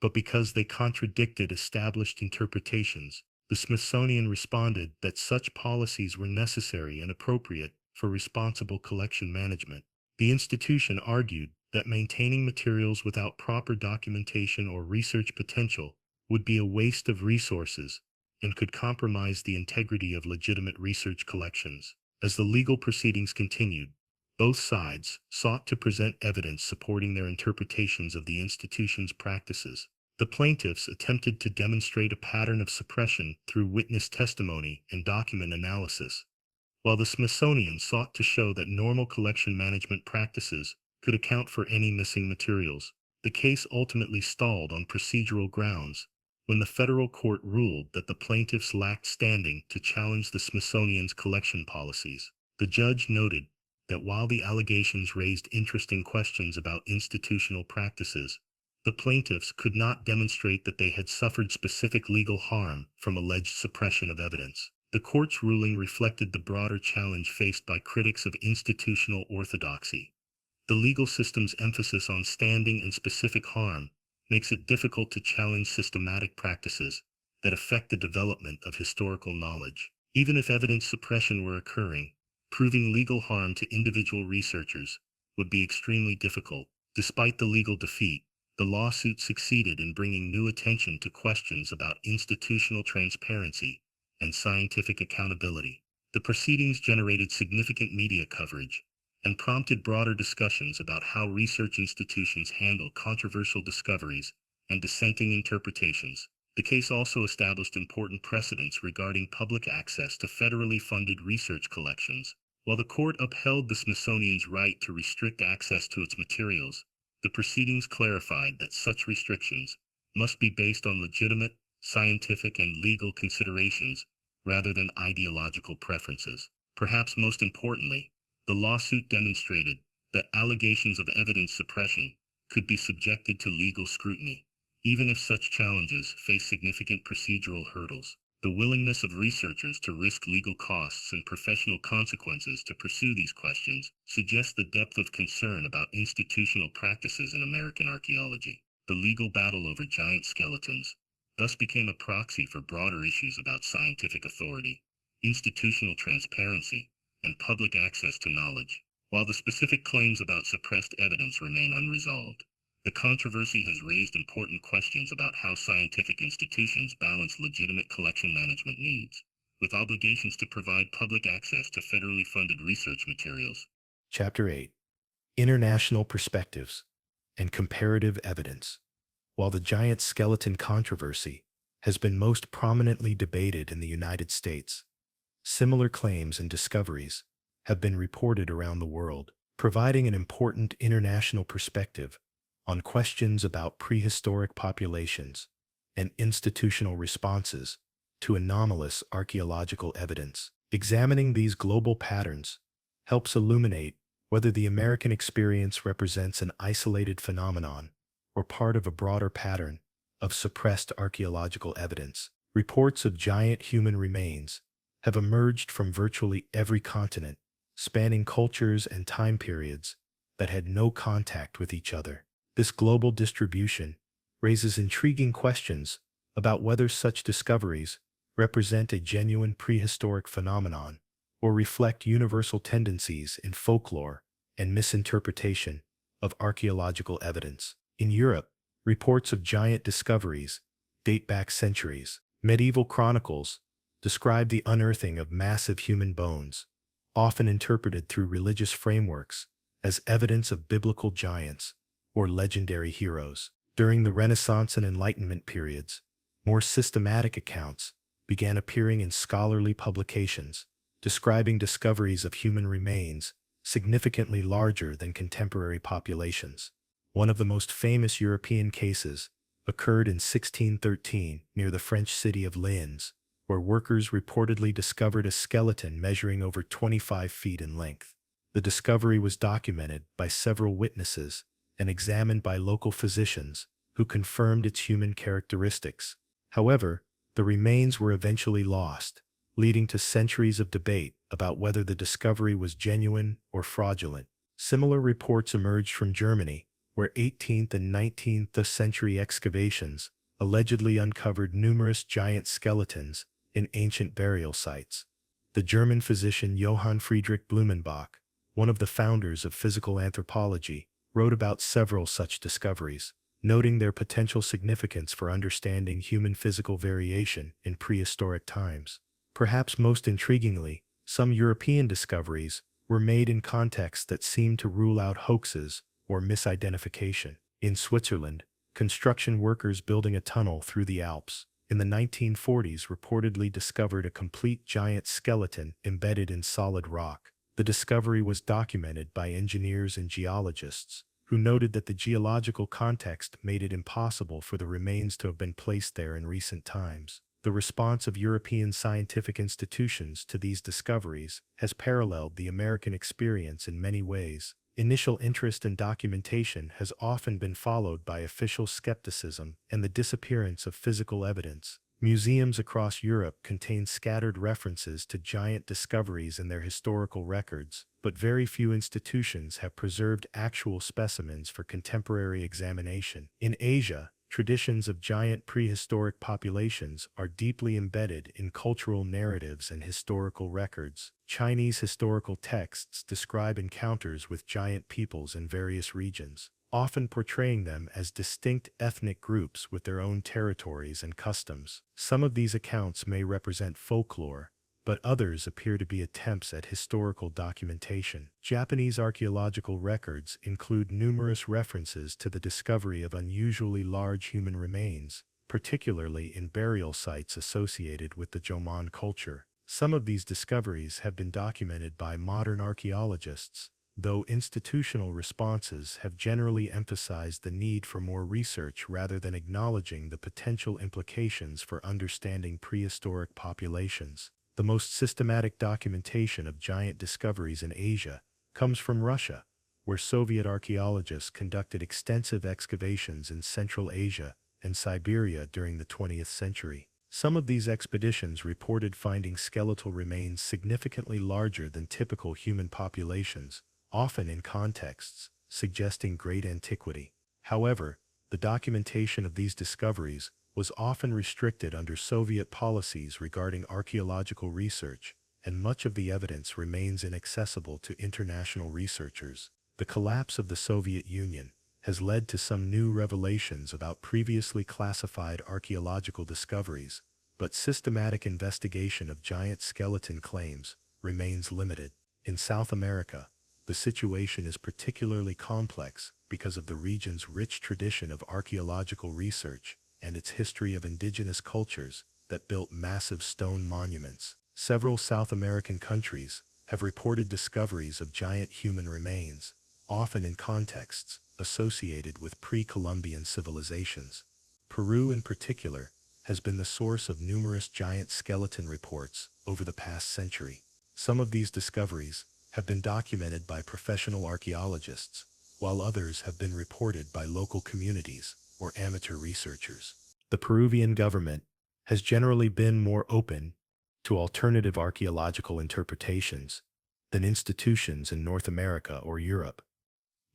but because they contradicted established interpretations. The Smithsonian responded that such policies were necessary and appropriate for responsible collection management. The institution argued that maintaining materials without proper documentation or research potential would be a waste of resources and could compromise the integrity of legitimate research collections. As the legal proceedings continued, both sides sought to present evidence supporting their interpretations of the institution's practices. The plaintiffs attempted to demonstrate a pattern of suppression through witness testimony and document analysis, while the Smithsonian sought to show that normal collection management practices could account for any missing materials. The case ultimately stalled on procedural grounds when the federal court ruled that the plaintiffs lacked standing to challenge the Smithsonian's collection policies. The judge noted that while the allegations raised interesting questions about institutional practices, the plaintiffs could not demonstrate that they had suffered specific legal harm from alleged suppression of evidence. The court's ruling reflected the broader challenge faced by critics of institutional orthodoxy. The legal system's emphasis on standing and specific harm makes it difficult to challenge systematic practices that affect the development of historical knowledge. Even if evidence suppression were occurring, proving legal harm to individual researchers would be extremely difficult. Despite the legal defeat, the lawsuit succeeded in bringing new attention to questions about institutional transparency and scientific accountability. The proceedings generated significant media coverage and prompted broader discussions about how research institutions handle controversial discoveries and dissenting interpretations. The case also established important precedents regarding public access to federally funded research collections. While the court upheld the Smithsonian's right to restrict access to its materials, the proceedings clarified that such restrictions must be based on legitimate, scientific, and legal considerations rather than ideological preferences. Perhaps most importantly, The lawsuit demonstrated that allegations of evidence suppression could be subjected to legal scrutiny, even if such challenges face significant procedural hurdles. The willingness of researchers to risk legal costs and professional consequences to pursue these questions suggests the depth of concern about institutional practices in American archaeology. The legal battle over giant skeletons thus became a proxy for broader issues about scientific authority, institutional transparency, and public access to knowledge. While the specific claims about suppressed evidence remain unresolved, the controversy has raised important questions about how scientific institutions balance legitimate collection management needs with obligations to provide public access to federally funded research materials. Chapter 8. International Perspectives and Comparative Evidence. While the giant skeleton controversy has been most prominently debated in the United States, similar claims and discoveries have been reported around the world, providing an important international perspective on questions about prehistoric populations and institutional responses to anomalous archaeological evidence. Examining these global patterns helps illuminate whether the American experience represents an isolated phenomenon or part of a broader pattern of suppressed archaeological evidence. Reports of giant human remains have emerged from virtually every continent, spanning cultures and time periods that had no contact with each other. This global distribution raises intriguing questions about whether such discoveries represent a genuine prehistoric phenomenon or reflect universal tendencies in folklore and misinterpretation of archaeological evidence. In Europe, reports of giant discoveries date back centuries. Medieval chronicles describe the unearthing of massive human bones, often interpreted through religious frameworks as evidence of biblical giants or legendary heroes. During the Renaissance and Enlightenment periods, more systematic accounts began appearing in scholarly publications, describing discoveries of human remains significantly larger than contemporary populations. One of the most famous European cases occurred in 1613 near the French city of Lyons, where workers reportedly discovered a skeleton measuring over 25 feet in length. The discovery was documented by several witnesses and examined by local physicians who confirmed its human characteristics. However, the remains were eventually lost, leading to centuries of debate about whether the discovery was genuine or fraudulent. Similar reports emerged from Germany, where 18th and 19th century excavations allegedly uncovered numerous giant skeletons in ancient burial sites. The German physician Johann Friedrich Blumenbach, one of the founders of physical anthropology, wrote about several such discoveries, noting their potential significance for understanding human physical variation in prehistoric times. Perhaps most intriguingly, some European discoveries were made in contexts that seemed to rule out hoaxes or misidentification. In Switzerland, construction workers building a tunnel through the Alps in the 1940s reportedly discovered a complete giant skeleton embedded in solid rock. The discovery was documented by engineers and geologists, who noted that the geological context made it impossible for the remains to have been placed there in recent times. The response of European scientific institutions to these discoveries has paralleled the American experience in many ways. Initial interest in documentation has often been followed by official skepticism and the disappearance of physical evidence. Museums across Europe contain scattered references to giant discoveries in their historical records, but very few institutions have preserved actual specimens for contemporary examination. In Asia, traditions of giant prehistoric populations are deeply embedded in cultural narratives and historical records. Chinese historical texts describe encounters with giant peoples in various regions, often portraying them as distinct ethnic groups with their own territories and customs. Some of these accounts may represent folklore, but others appear to be attempts at historical documentation. Japanese archaeological records include numerous references to the discovery of unusually large human remains, particularly in burial sites associated with the Jomon culture. Some of these discoveries have been documented by modern archaeologists, though institutional responses have generally emphasized the need for more research rather than acknowledging the potential implications for understanding prehistoric populations. The most systematic documentation of giant discoveries in Asia comes from Russia, where Soviet archaeologists conducted extensive excavations in Central Asia and Siberia during the 20th century. Some of these expeditions reported finding skeletal remains significantly larger than typical human populations, often in contexts suggesting great antiquity. However, the documentation of these discoveries was often restricted under Soviet policies regarding archaeological research, and much of the evidence remains inaccessible to international researchers. The collapse of the Soviet Union has led to some new revelations about previously classified archaeological discoveries, but systematic investigation of giant skeleton claims remains limited. In South America, the situation is particularly complex because of the region's rich tradition of archaeological research and its history of indigenous cultures that built massive stone monuments. Several South American countries have reported discoveries of giant human remains, often in contexts associated with pre-Columbian civilizations. Peru, in particular, has been the source of numerous giant skeleton reports over the past century. Some of these discoveries have been documented by professional archaeologists, while others have been reported by local communities or amateur researchers. The Peruvian government has generally been more open to alternative archaeological interpretations than institutions in North America or Europe,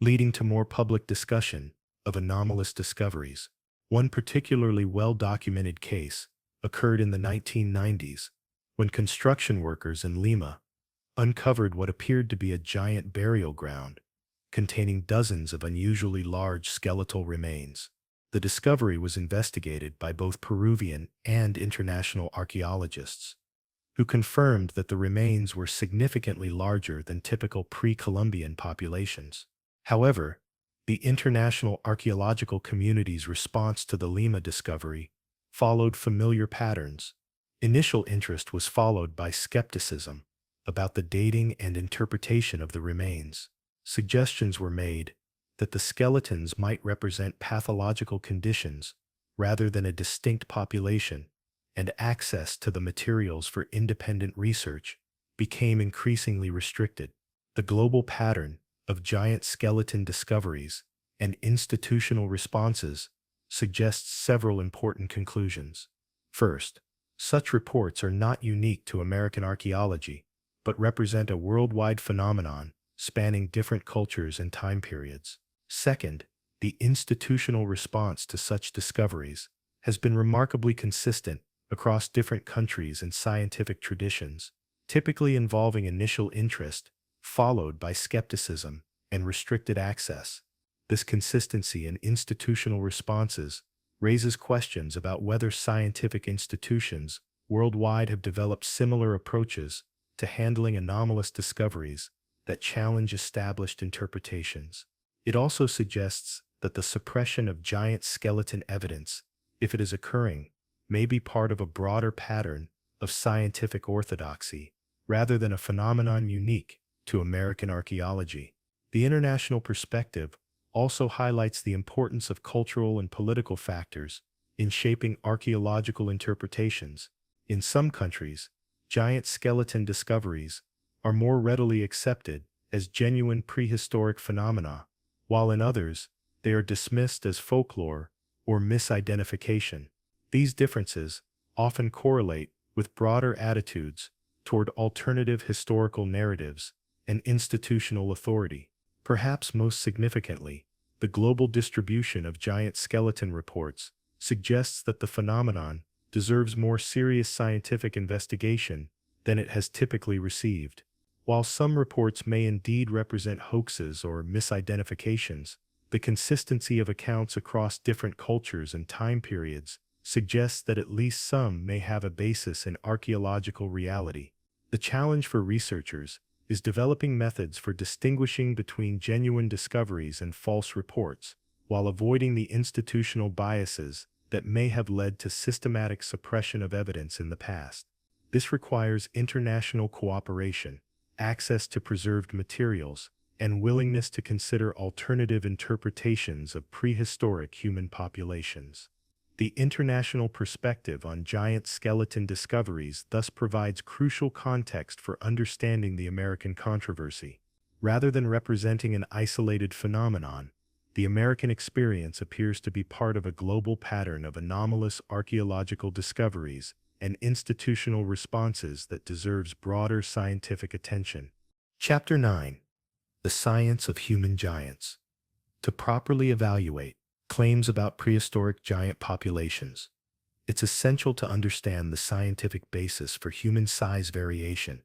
leading to more public discussion of anomalous discoveries. One particularly well-documented case occurred in the 1990s when construction workers in Lima uncovered what appeared to be a giant burial ground containing dozens of unusually large skeletal remains. The discovery was investigated by both Peruvian and international archaeologists, who confirmed that the remains were significantly larger than typical pre-Columbian populations. However, the international archaeological community's response to the Lima discovery followed familiar patterns. Initial interest was followed by skepticism about the dating and interpretation of the remains. Suggestions were made that the skeletons might represent pathological conditions rather than a distinct population, and access to the materials for independent research became increasingly restricted. The global pattern of giant skeleton discoveries and institutional responses suggests several important conclusions. First, such reports are not unique to American archaeology, but represent a worldwide phenomenon spanning different cultures and time periods. Second, the institutional response to such discoveries has been remarkably consistent across different countries and scientific traditions, typically involving initial interest, followed by skepticism and restricted access. This consistency in institutional responses raises questions about whether scientific institutions worldwide have developed similar approaches to handling anomalous discoveries that challenge established interpretations. It also suggests that the suppression of giant skeleton evidence, if it is occurring, may be part of a broader pattern of scientific orthodoxy, rather than a phenomenon unique to American archaeology. The international perspective also highlights the importance of cultural and political factors in shaping archaeological interpretations. In some countries, giant skeleton discoveries are more readily accepted as genuine prehistoric phenomena, while in others, they are dismissed as folklore or misidentification. These differences often correlate with broader attitudes toward alternative historical narratives and institutional authority. Perhaps most significantly, the global distribution of giant skeleton reports suggests that the phenomenon deserves more serious scientific investigation than it has typically received. While some reports may indeed represent hoaxes or misidentifications, the consistency of accounts across different cultures and time periods suggests that at least some may have a basis in archaeological reality. The challenge for researchers is developing methods for distinguishing between genuine discoveries and false reports, while avoiding the institutional biases that may have led to systematic suppression of evidence in the past. This requires international cooperation, access to preserved materials, and willingness to consider alternative interpretations of prehistoric human populations. The international perspective on giant skeleton discoveries thus provides crucial context for understanding the American controversy. Rather than representing an isolated phenomenon, the American experience appears to be part of a global pattern of anomalous archaeological discoveries and institutional responses that deserves broader scientific attention. Chapter 9. The Science of Human Giants. To properly evaluate claims about prehistoric giant populations, it's essential to understand the scientific basis for human size variation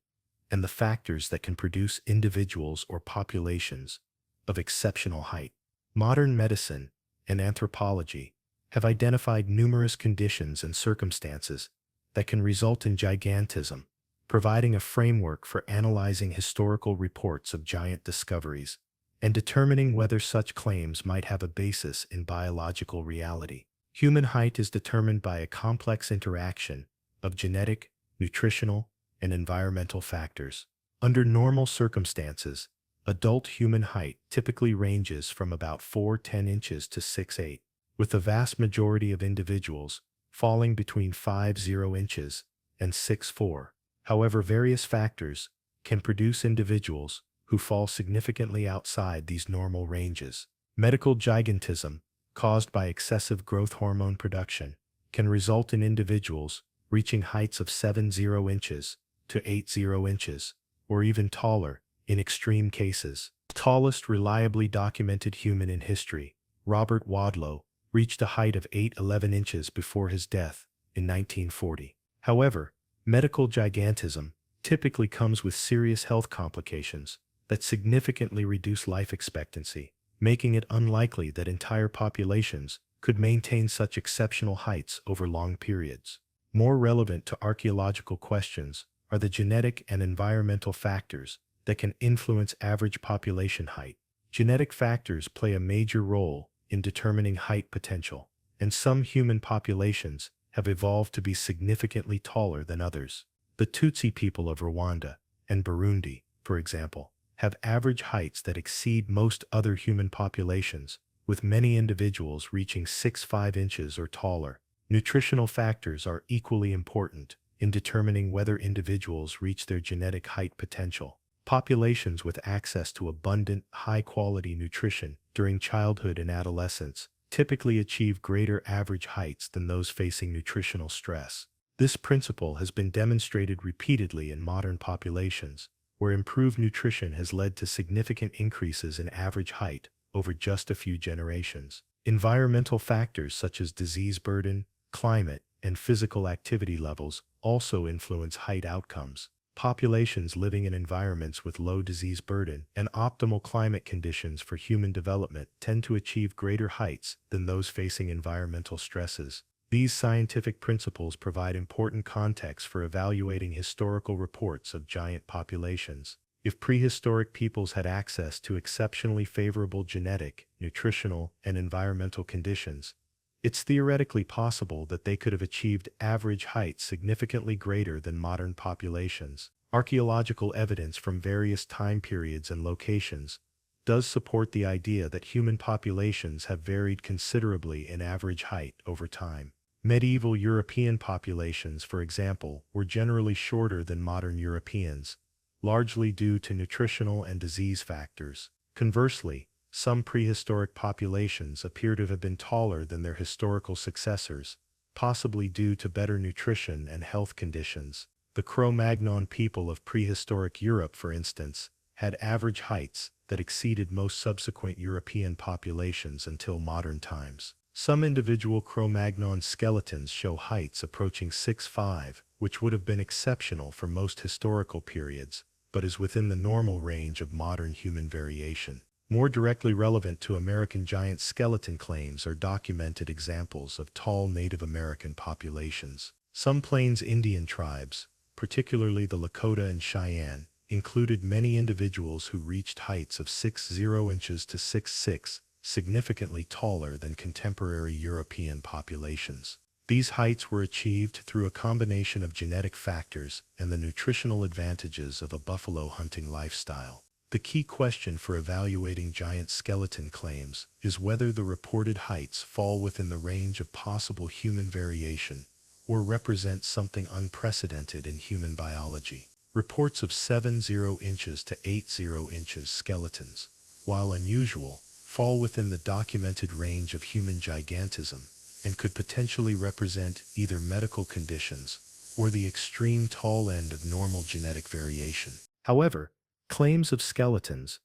and the factors that can produce individuals or populations of exceptional height. Modern medicine and anthropology have identified numerous conditions and circumstances that can result in gigantism, providing a framework for analyzing historical reports of giant discoveries and determining whether such claims might have a basis in biological reality. Human height is determined by a complex interaction of genetic, nutritional, and environmental factors. Under normal circumstances, adult human height typically ranges from about 4'10" inches to 6'8", with the vast majority of individuals falling between 5'0" inches and 6'4". However, various factors can produce individuals who fall significantly outside these normal ranges. Medical gigantism, caused by excessive growth hormone production, can result in individuals reaching heights of 7'0" inches to 8'0" inches, or even taller in extreme cases. Tallest reliably documented human in history, Robert Wadlow, reached a height of 8'11" inches before his death in 1940. However, medical gigantism typically comes with serious health complications that significantly reduce life expectancy, making it unlikely that entire populations could maintain such exceptional heights over long periods. More relevant to archaeological questions are the genetic and environmental factors that can influence average population height. Genetic factors play a major role in determining height potential, and some human populations have evolved to be significantly taller than others. The Tutsi people of Rwanda and Burundi, for example, have average heights that exceed most other human populations, with many individuals reaching 6'5" inches or taller. Nutritional factors are equally important in determining whether individuals reach their genetic height potential. Populations with access to abundant, high-quality nutrition during childhood and adolescence typically achieve greater average heights than those facing nutritional stress. This principle has been demonstrated repeatedly in modern populations, where improved nutrition has led to significant increases in average height over just a few generations. Environmental factors such as disease burden, climate, and physical activity levels also influence height outcomes. Populations living in environments with low disease burden and optimal climate conditions for human development tend to achieve greater heights than those facing environmental stresses. These scientific principles provide important context for evaluating historical reports of giant populations. If prehistoric peoples had access to exceptionally favorable genetic, nutritional, and environmental conditions, it's theoretically possible that they could have achieved average heights significantly greater than modern populations. Archaeological evidence from various time periods and locations does support the idea that human populations have varied considerably in average height over time. Medieval European populations, for example, were generally shorter than modern Europeans, largely due to nutritional and disease factors. Conversely, some prehistoric populations appear to have been taller than their historical successors, possibly due to better nutrition and health conditions. The Cro-Magnon people of prehistoric Europe, for instance, had average heights that exceeded most subsequent European populations until modern times. Some individual Cro-Magnon skeletons show heights approaching 6'5", which would have been exceptional for most historical periods, but is within the normal range of modern human variation. More directly relevant to American giant skeleton claims are documented examples of tall Native American populations. Some Plains Indian tribes, particularly the Lakota and Cheyenne, included many individuals who reached heights of 6'0" inches to 6'6", significantly taller than contemporary European populations. These heights were achieved through a combination of genetic factors and the nutritional advantages of a buffalo hunting lifestyle. The key question for evaluating giant skeleton claims is whether the reported heights fall within the range of possible human variation or represent something unprecedented in human biology. Reports of 70 inches to 80 inches skeletons, while unusual, fall within the documented range of human gigantism and could potentially represent either medical conditions or the extreme tall end of normal genetic variation. However, claims of skeletons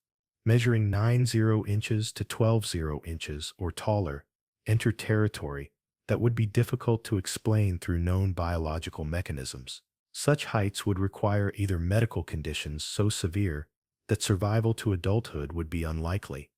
measuring 90 inches to 12 inches or taller enter territory that would be difficult to explain through known biological mechanisms. Such heights would require either medical conditions so severe that survival to adulthood would be unlikely,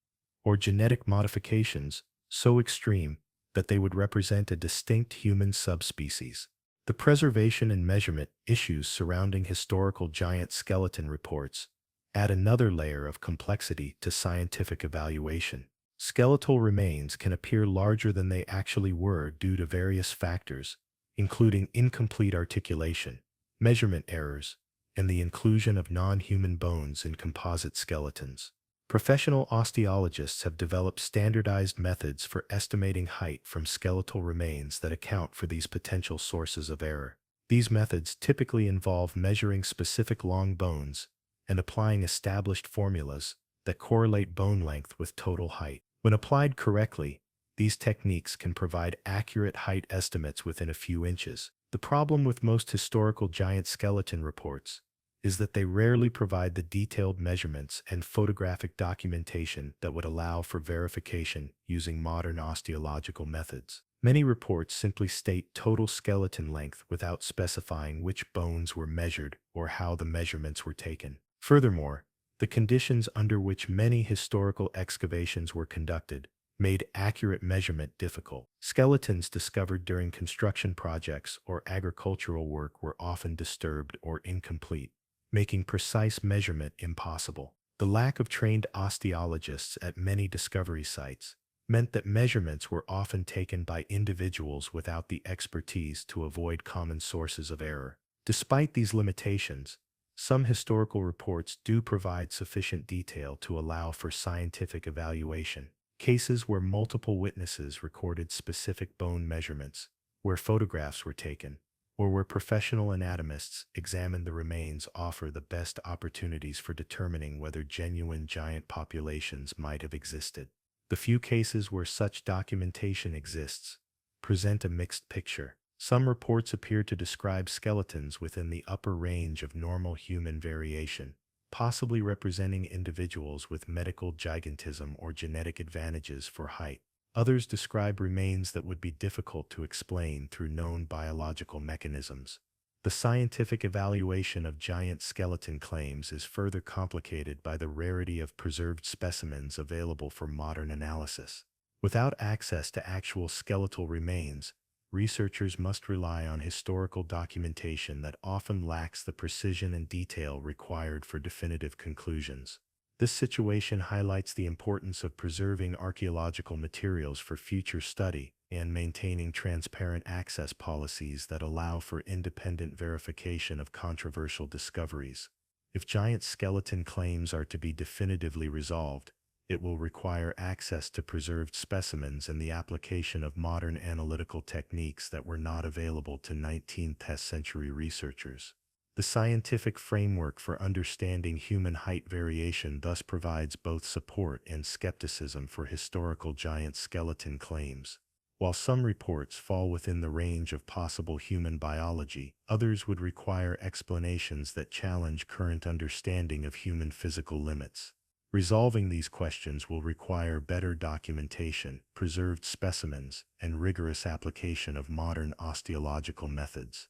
or genetic modifications so extreme that they would represent a distinct human subspecies. The preservation and measurement issues surrounding historical giant skeleton reports add another layer of complexity to scientific evaluation. Skeletal remains can appear larger than they actually were due to various factors, including incomplete articulation, measurement errors, and the inclusion of non-human bones in composite skeletons. Professional osteologists have developed standardized methods for estimating height from skeletal remains that account for these potential sources of error. These methods typically involve measuring specific long bones and applying established formulas that correlate bone length with total height. When applied correctly, these techniques can provide accurate height estimates within a few inches. The problem with most historical giant skeleton reports is that they rarely provide the detailed measurements and photographic documentation that would allow for verification using modern osteological methods. Many reports simply state total skeleton length without specifying which bones were measured or how the measurements were taken. Furthermore, the conditions under which many historical excavations were conducted made accurate measurement difficult. Skeletons discovered during construction projects or agricultural work were often disturbed or incomplete, making precise measurement impossible. The lack of trained osteologists at many discovery sites meant that measurements were often taken by individuals without the expertise to avoid common sources of error. Despite these limitations, some historical reports do provide sufficient detail to allow for scientific evaluation. Cases where multiple witnesses recorded specific bone measurements, where photographs were taken, or where professional anatomists examine the remains offer the best opportunities for determining whether genuine giant populations might have existed. The few cases where such documentation exists present a mixed picture. Some reports appear to describe skeletons within the upper range of normal human variation, possibly representing individuals with medical gigantism or genetic advantages for height. Others describe remains that would be difficult to explain through known biological mechanisms. The scientific evaluation of giant skeleton claims is further complicated by the rarity of preserved specimens available for modern analysis. Without access to actual skeletal remains, researchers must rely on historical documentation that often lacks the precision and detail required for definitive conclusions. This situation highlights the importance of preserving archaeological materials for future study and maintaining transparent access policies that allow for independent verification of controversial discoveries. If giant skeleton claims are to be definitively resolved, it will require access to preserved specimens and the application of modern analytical techniques that were not available to 19th century researchers. The scientific framework for understanding human height variation thus provides both support and skepticism for historical giant skeleton claims. While some reports fall within the range of possible human biology, others would require explanations that challenge current understanding of human physical limits. Resolving these questions will require better documentation, preserved specimens, and rigorous application of modern osteological methods.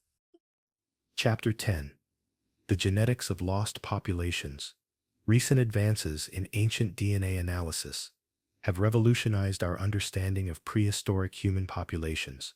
Chapter 10. The Genetics of Lost Populations. Recent advances in ancient DNA analysis have revolutionized our understanding of prehistoric human populations,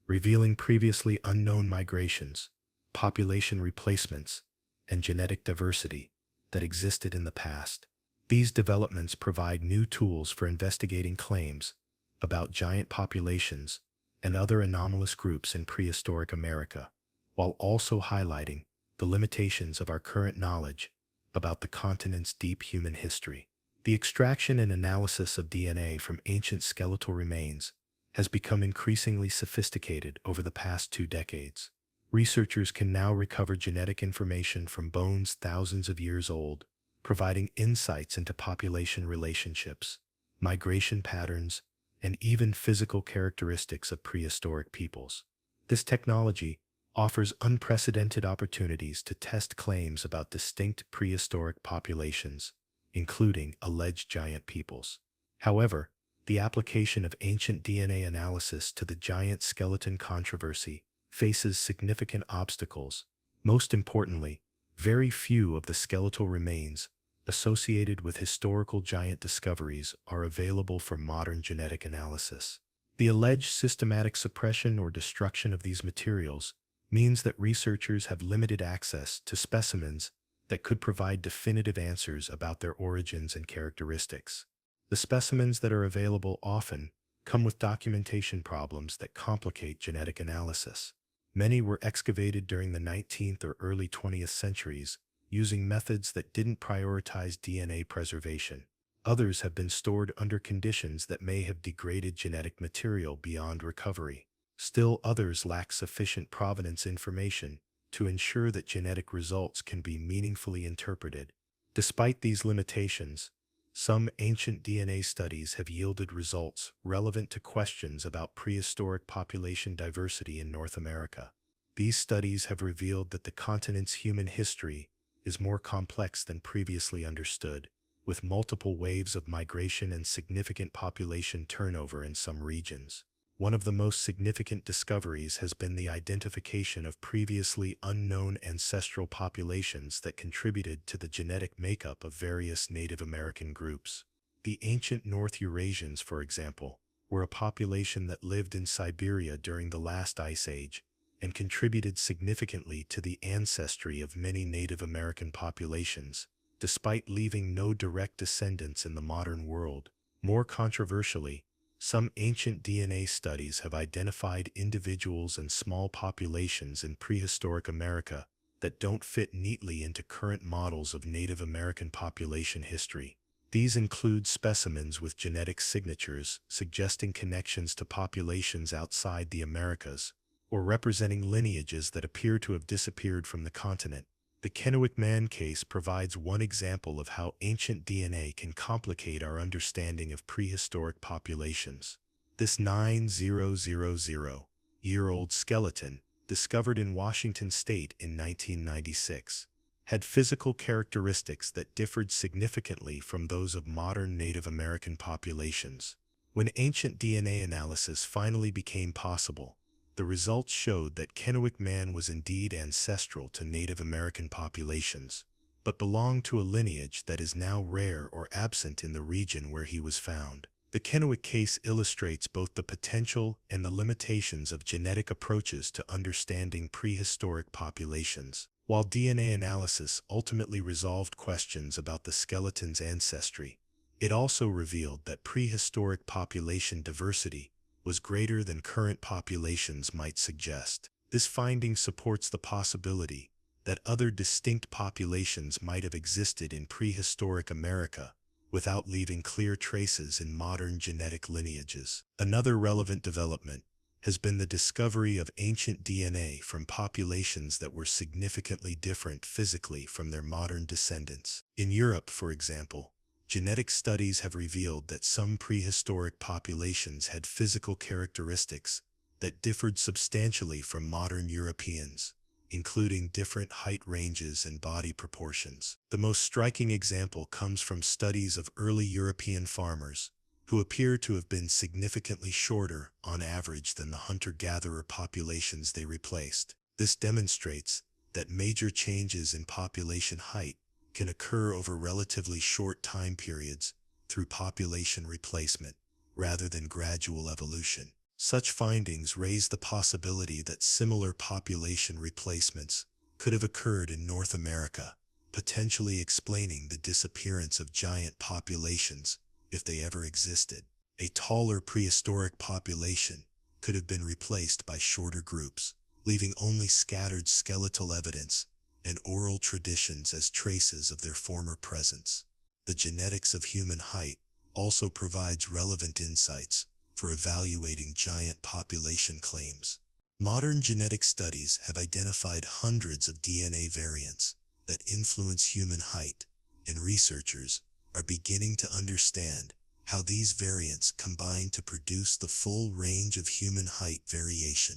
revealing previously unknown migrations, population replacements, and genetic diversity that existed in the past. These developments provide new tools for investigating claims about giant populations and other anomalous groups in prehistoric America, while also highlighting the limitations of our current knowledge about the continent's deep human history. The extraction and analysis of DNA from ancient skeletal remains has become increasingly sophisticated over the past 2 decades. Researchers can now recover genetic information from bones thousands of years old, providing insights into population relationships, migration patterns, and even physical characteristics of prehistoric peoples. This technology offers unprecedented opportunities to test claims about distinct prehistoric populations, including alleged giant peoples. However, the application of ancient DNA analysis to the giant skeleton controversy faces significant obstacles. Most importantly, very few of the skeletal remains associated with historical giant discoveries are available for modern genetic analysis. The alleged systematic suppression or destruction of these materials means that researchers have limited access to specimens that could provide definitive answers about their origins and characteristics. The specimens that are available often come with documentation problems that complicate genetic analysis. Many were excavated during the 19th or early 20th centuries using methods that didn't prioritize DNA preservation. Others have been stored under conditions that may have degraded genetic material beyond recovery. Still others lack sufficient provenance information to ensure that genetic results can be meaningfully interpreted. Despite these limitations, some ancient DNA studies have yielded results relevant to questions about prehistoric population diversity in North America. These studies have revealed that the continent's human history is more complex than previously understood, with multiple waves of migration and significant population turnover in some regions. One of the most significant discoveries has been the identification of previously unknown ancestral populations that contributed to the genetic makeup of various Native American groups. The ancient North Eurasians, for example, were a population that lived in Siberia during the last ice age and contributed significantly to the ancestry of many Native American populations, despite leaving no direct descendants in the modern world. More controversially, some ancient DNA studies have identified individuals and small populations in prehistoric America that don't fit neatly into current models of Native American population history. These include specimens with genetic signatures suggesting connections to populations outside the Americas, or representing lineages that appear to have disappeared from the continent. The Kennewick Man case provides one example of how ancient DNA can complicate our understanding of prehistoric populations. This 9,000-year-old skeleton, discovered in Washington state in 1996, had physical characteristics that differed significantly from those of modern Native American populations. When ancient DNA analysis finally became possible, the results showed that Kennewick Man was indeed ancestral to Native American populations, but belonged to a lineage that is now rare or absent in the region where he was found. The Kennewick case illustrates both the potential and the limitations of genetic approaches to understanding prehistoric populations. While DNA analysis ultimately resolved questions about the skeleton's ancestry, it also revealed that prehistoric population diversity was greater than current populations might suggest. This finding supports the possibility that other distinct populations might have existed in prehistoric America without leaving clear traces in modern genetic lineages. Another relevant development has been the discovery of ancient DNA from populations that were significantly different physically from their modern descendants. In Europe, for example, genetic studies have revealed that some prehistoric populations had physical characteristics that differed substantially from modern Europeans, including different height ranges and body proportions. The most striking example comes from studies of early European farmers, who appear to have been significantly shorter on average than the hunter-gatherer populations they replaced. This demonstrates that major changes in population height can occur over relatively short time periods through population replacement, rather than gradual evolution. Such findings raise the possibility that similar population replacements could have occurred in North America, potentially explaining the disappearance of giant populations if they ever existed. A taller prehistoric population could have been replaced by shorter groups, leaving only scattered skeletal evidence and oral traditions as traces of their former presence. The genetics of human height also provides relevant insights for evaluating giant population claims. Modern genetic studies have identified hundreds of DNA variants that influence human height, and researchers are beginning to understand how these variants combine to produce the full range of human height variation.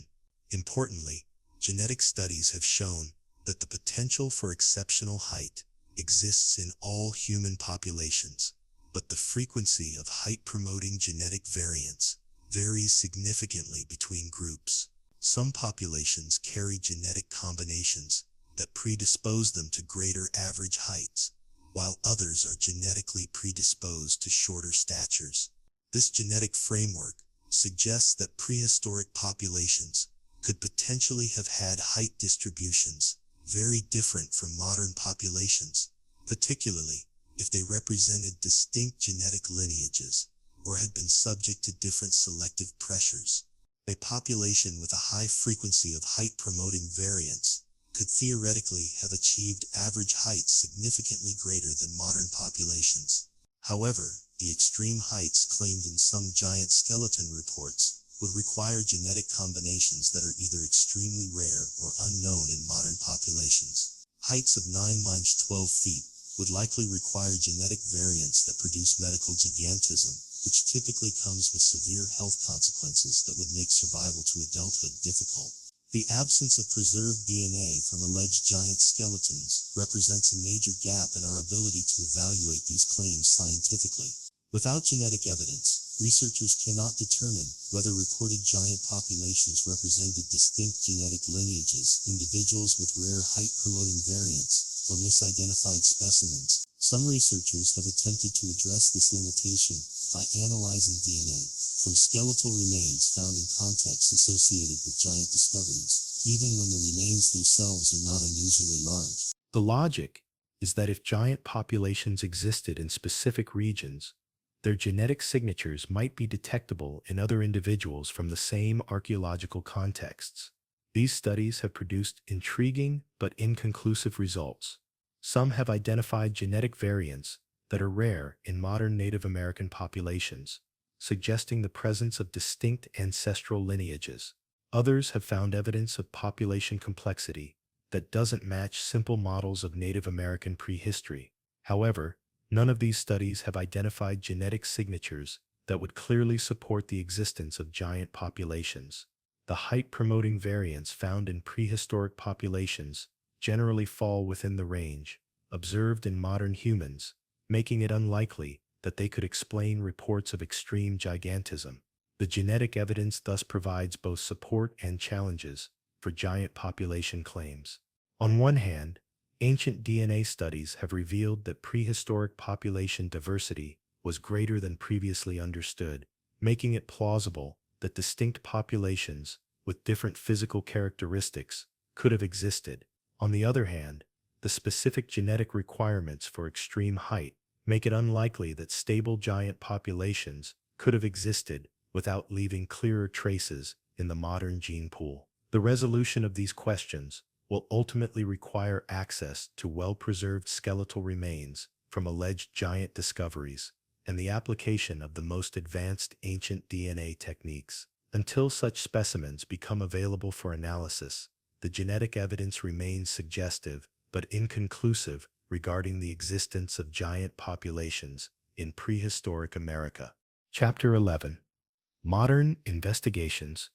Importantly, genetic studies have shown that the potential for exceptional height exists in all human populations, but the frequency of height-promoting genetic variants varies significantly between groups. Some populations carry genetic combinations that predispose them to greater average heights, while others are genetically predisposed to shorter statures. This genetic framework suggests that prehistoric populations could potentially have had height distributions very different from modern populations, particularly if they represented distinct genetic lineages or had been subject to different selective pressures. A population with a high frequency of height-promoting variants could theoretically have achieved average heights significantly greater than modern populations. However, the extreme heights claimed in some giant skeleton reports would require genetic combinations that are either extremely rare or unknown in modern populations. Heights of 9-12 feet would likely require genetic variants that produce medical gigantism, which typically comes with severe health consequences that would make survival to adulthood difficult. The absence of preserved DNA from alleged giant skeletons represents a major gap in our ability to evaluate these claims scientifically. Without genetic evidence, researchers cannot determine whether reported giant populations represented distinct genetic lineages, individuals with rare height-promoting variants, or misidentified specimens. Some researchers have attempted to address this limitation by analyzing DNA from skeletal remains found in contexts associated with giant discoveries, even when the remains themselves are not unusually large. The logic is that if giant populations existed in specific regions, their genetic signatures might be detectable in other individuals from the same archaeological contexts. These studies have produced intriguing but inconclusive results. Some have identified genetic variants that are rare in modern Native American populations, suggesting the presence of distinct ancestral lineages. Others have found evidence of population complexity that doesn't match simple models of Native American prehistory. However, none of these studies have identified genetic signatures that would clearly support the existence of giant populations. The height-promoting variants found in prehistoric populations generally fall within the range observed in modern humans, making it unlikely that they could explain reports of extreme gigantism. The genetic evidence thus provides both support and challenges for giant population claims. On one hand, ancient DNA studies have revealed that prehistoric population diversity was greater than previously understood, making it plausible that distinct populations with different physical characteristics could have existed. On the other hand, the specific genetic requirements for extreme height make it unlikely that stable giant populations could have existed without leaving clearer traces in the modern gene pool. The resolution of these questions will ultimately require access to well-preserved skeletal remains from alleged giant discoveries and the application of the most advanced ancient DNA techniques. Until such specimens become available for analysis, the genetic evidence remains suggestive but inconclusive regarding the existence of giant populations in prehistoric America. Chapter 11. Modern Investigations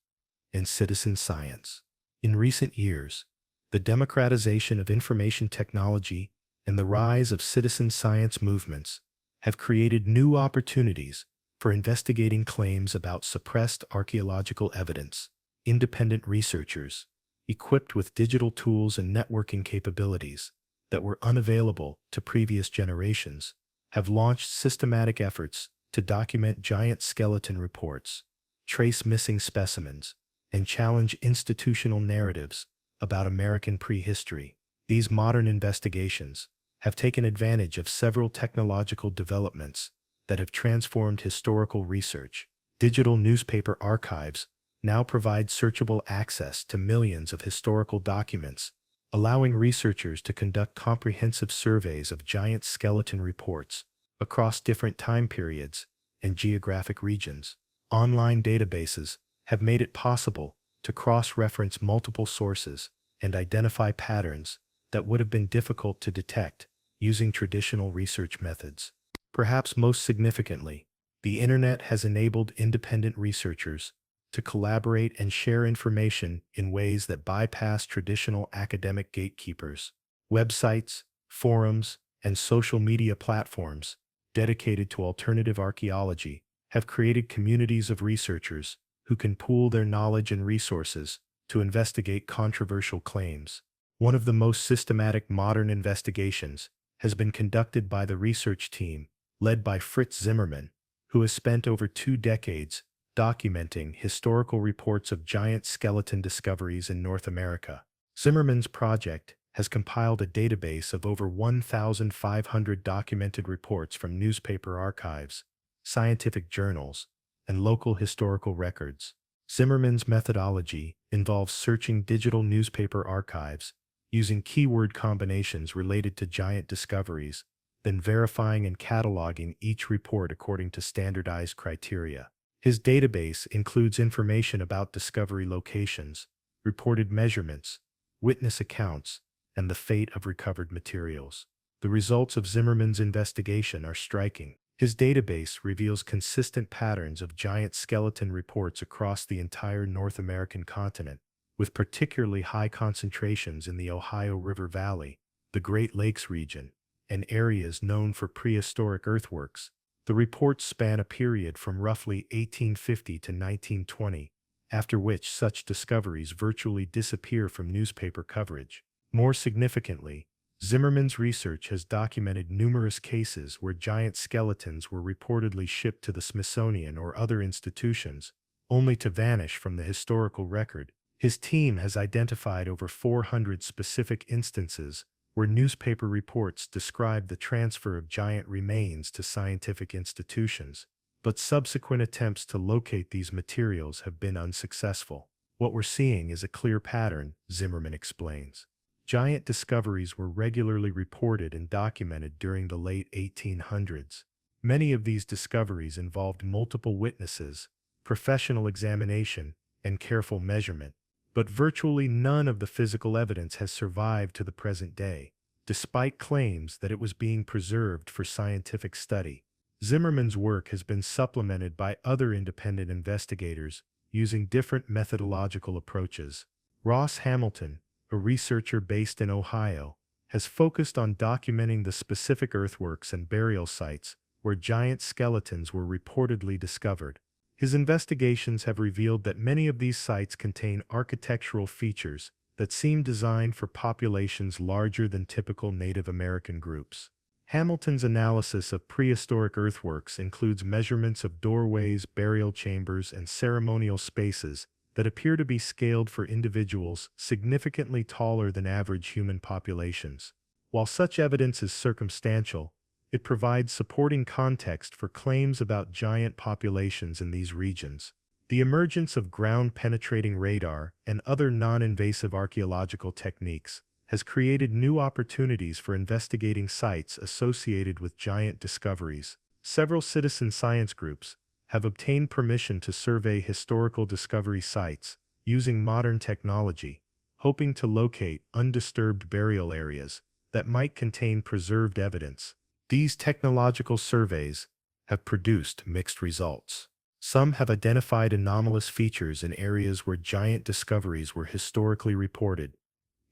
and Citizen Science. In recent years, the democratization of information technology and the rise of citizen science movements have created new opportunities for investigating claims about suppressed archaeological evidence. Independent researchers, equipped with digital tools and networking capabilities that were unavailable to previous generations, have launched systematic efforts to document giant skeleton reports, trace missing specimens, and challenge institutional narratives about American prehistory. These modern investigations have taken advantage of several technological developments that have transformed historical research. Digital newspaper archives now provide searchable access to millions of historical documents, allowing researchers to conduct comprehensive surveys of giant skeleton reports across different time periods and geographic regions. Online databases have made it possible to cross-reference multiple sources and identify patterns that would have been difficult to detect using traditional research methods. Perhaps most significantly, the Internet has enabled independent researchers to collaborate and share information in ways that bypass traditional academic gatekeepers. Websites, forums, and social media platforms dedicated to alternative archaeology have created communities of researchers who can pool their knowledge and resources to investigate controversial claims. One of the most systematic modern investigations has been conducted by the research team led by Fritz Zimmermann, who has spent over 2 decades documenting historical reports of giant skeleton discoveries in North America. Zimmermann's project has compiled a database of over 1,500 documented reports from newspaper archives, scientific journals, and local historical records. Zimmermann's methodology involves searching digital newspaper archives using keyword combinations related to giant discoveries, then verifying and cataloging each report according to standardized criteria. His database includes information about discovery locations, reported measurements, witness accounts, and the fate of recovered materials. The results of Zimmermann's investigation are striking. His database reveals consistent patterns of giant skeleton reports across the entire North American continent, with particularly high concentrations in the Ohio River Valley, the Great Lakes region, and areas known for prehistoric earthworks. The reports span a period from roughly 1850 to 1920, after which such discoveries virtually disappear from newspaper coverage. More significantly, Zimmermann's research has documented numerous cases where giant skeletons were reportedly shipped to the Smithsonian or other institutions, only to vanish from the historical record. His team has identified over 400 specific instances where newspaper reports describe the transfer of giant remains to scientific institutions, but subsequent attempts to locate these materials have been unsuccessful. What we're seeing is a clear pattern, Zimmermann explains. Giant discoveries were regularly reported and documented during the late 1800s. Many of these discoveries involved multiple witnesses, professional examination, and careful measurement, but virtually none of the physical evidence has survived to the present day, despite claims that it was being preserved for scientific study. Zimmermann's work has been supplemented by other independent investigators using different methodological approaches. Ross Hamilton, a researcher based in Ohio, has focused on documenting the specific earthworks and burial sites where giant skeletons were reportedly discovered. His investigations have revealed that many of these sites contain architectural features that seem designed for populations larger than typical Native American groups. Hamilton's analysis of prehistoric earthworks includes measurements of doorways, burial chambers, and ceremonial spaces that appear to be scaled for individuals significantly taller than average human populations. While such evidence is circumstantial, it provides supporting context for claims about giant populations in these regions. The emergence of ground-penetrating radar and other non-invasive archaeological techniques has created new opportunities for investigating sites associated with giant discoveries. Several citizen science groups have obtained permission to survey historical discovery sites using modern technology, hoping to locate undisturbed burial areas that might contain preserved evidence. These technological surveys have produced mixed results. Some have identified anomalous features in areas where giant discoveries were historically reported,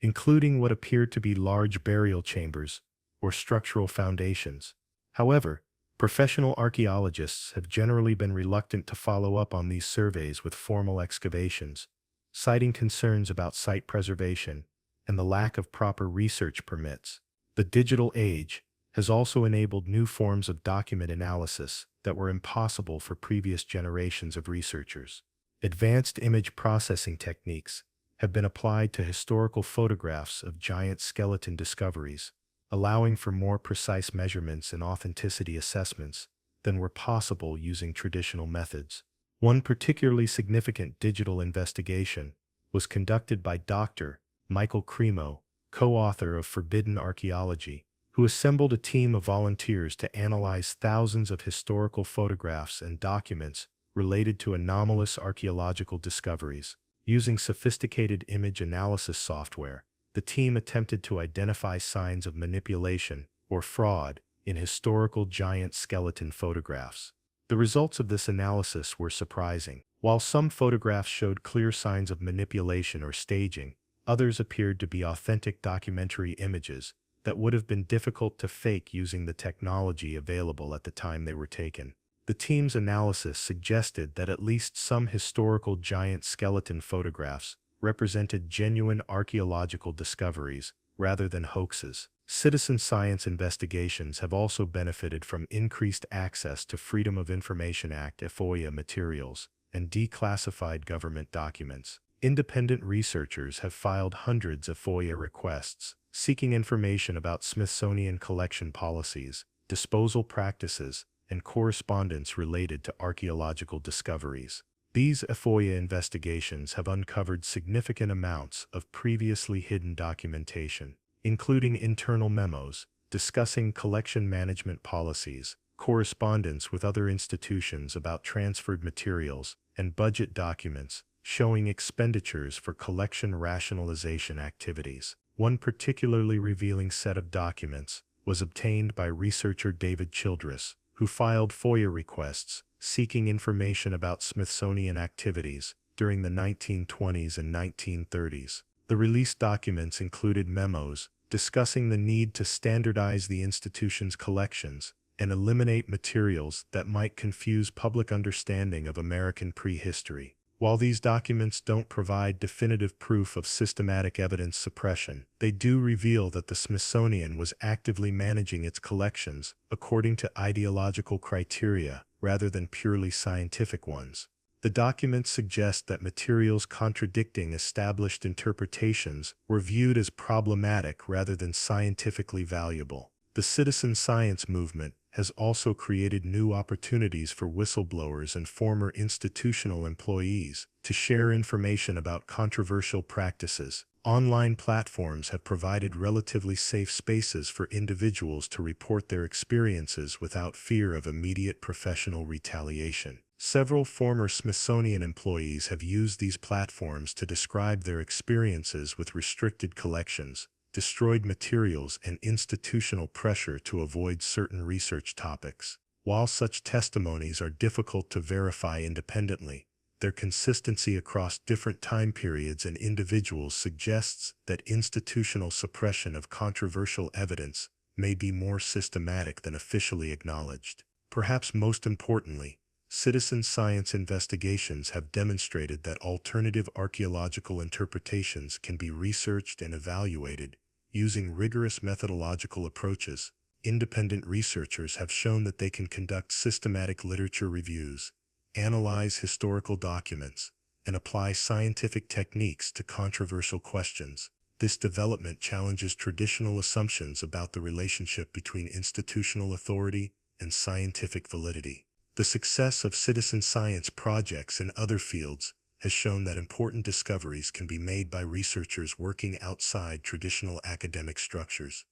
including what appeared to be large burial chambers or structural foundations. However, professional archaeologists have generally been reluctant to follow up on these surveys with formal excavations, citing concerns about site preservation and the lack of proper research permits. The digital age has also enabled new forms of document analysis that were impossible for previous generations of researchers. Advanced image processing techniques have been applied to historical photographs of giant skeleton discoveries, allowing for more precise measurements and authenticity assessments than were possible using traditional methods. One particularly significant digital investigation was conducted by Dr. Michael Cremo, co-author of Forbidden Archaeology, who assembled a team of volunteers to analyze thousands of historical photographs and documents related to anomalous archaeological discoveries. Using sophisticated image analysis software, the team attempted to identify signs of manipulation or fraud in historical giant skeleton photographs. The results of this analysis were surprising. While some photographs showed clear signs of manipulation or staging, others appeared to be authentic documentary images that would have been difficult to fake using the technology available at the time they were taken. The team's analysis suggested that at least some historical giant skeleton photographs represented genuine archaeological discoveries rather than hoaxes. Citizen science investigations have also benefited from increased access to Freedom of Information Act (FOIA) materials and declassified government documents. Independent researchers have filed hundreds of FOIA requests seeking information about Smithsonian collection policies, disposal practices, and correspondence related to archaeological discoveries. These FOIA investigations have uncovered significant amounts of previously hidden documentation, including internal memos discussing collection management policies, correspondence with other institutions about transferred materials, and budget documents showing expenditures for collection rationalization activities. One particularly revealing set of documents was obtained by researcher David Childress, who filed FOIA requests seeking information about Smithsonian activities during the 1920s and 1930s. The released documents included memos discussing the need to standardize the institution's collections and eliminate materials that might confuse public understanding of American prehistory. While these documents don't provide definitive proof of systematic evidence suppression, they do reveal that the Smithsonian was actively managing its collections according to ideological criteria rather than purely scientific ones. The documents suggest that materials contradicting established interpretations were viewed as problematic rather than scientifically valuable. The citizen science movement has also created new opportunities for whistleblowers and former institutional employees to share information about controversial practices. Online platforms have provided relatively safe spaces for individuals to report their experiences without fear of immediate professional retaliation. Several former Smithsonian employees have used these platforms to describe their experiences with restricted collections, destroyed materials, and institutional pressure to avoid certain research topics. While such testimonies are difficult to verify independently, their consistency across different time periods and individuals suggests that institutional suppression of controversial evidence may be more systematic than officially acknowledged. Perhaps most importantly, citizen science investigations have demonstrated that alternative archaeological interpretations can be researched and evaluated using rigorous methodological approaches. Independent researchers have shown that they can conduct systematic literature reviews, analyze historical documents, and apply scientific techniques to controversial questions. This development challenges traditional assumptions about the relationship between institutional authority and scientific validity. The success of citizen science projects in other fields has shown that important discoveries can be made by researchers working outside traditional academic structures,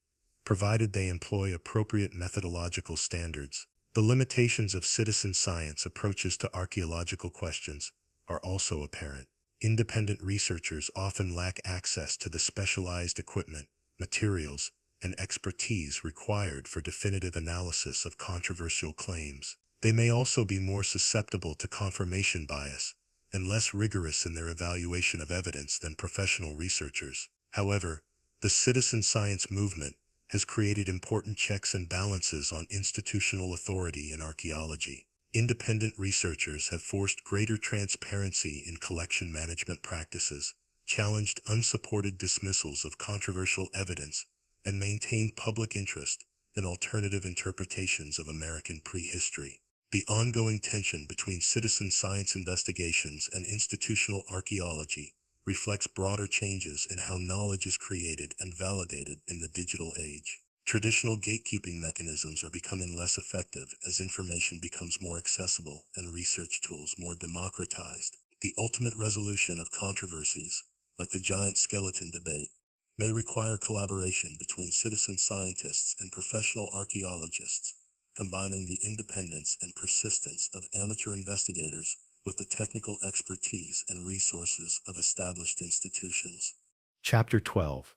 provided they employ appropriate methodological standards. The limitations of citizen science approaches to archaeological questions are also apparent. Independent researchers often lack access to the specialized equipment, materials, and expertise required for definitive analysis of controversial claims. They may also be more susceptible to confirmation bias and less rigorous in their evaluation of evidence than professional researchers. However, the citizen science movement has created important checks and balances on institutional authority in archaeology. Independent researchers have forced greater transparency in collection management practices, challenged unsupported dismissals of controversial evidence, and maintained public interest in alternative interpretations of American prehistory. The ongoing tension between citizen science investigations and institutional archaeology reflects broader changes in how knowledge is created and validated in the digital age. Traditional gatekeeping mechanisms are becoming less effective as information becomes more accessible and research tools more democratized. The ultimate resolution of controversies, like the giant skeleton debate, may require collaboration between citizen scientists and professional archaeologists, combining the independence and persistence of amateur investigators with the technical expertise and resources of established institutions. Chapter 12.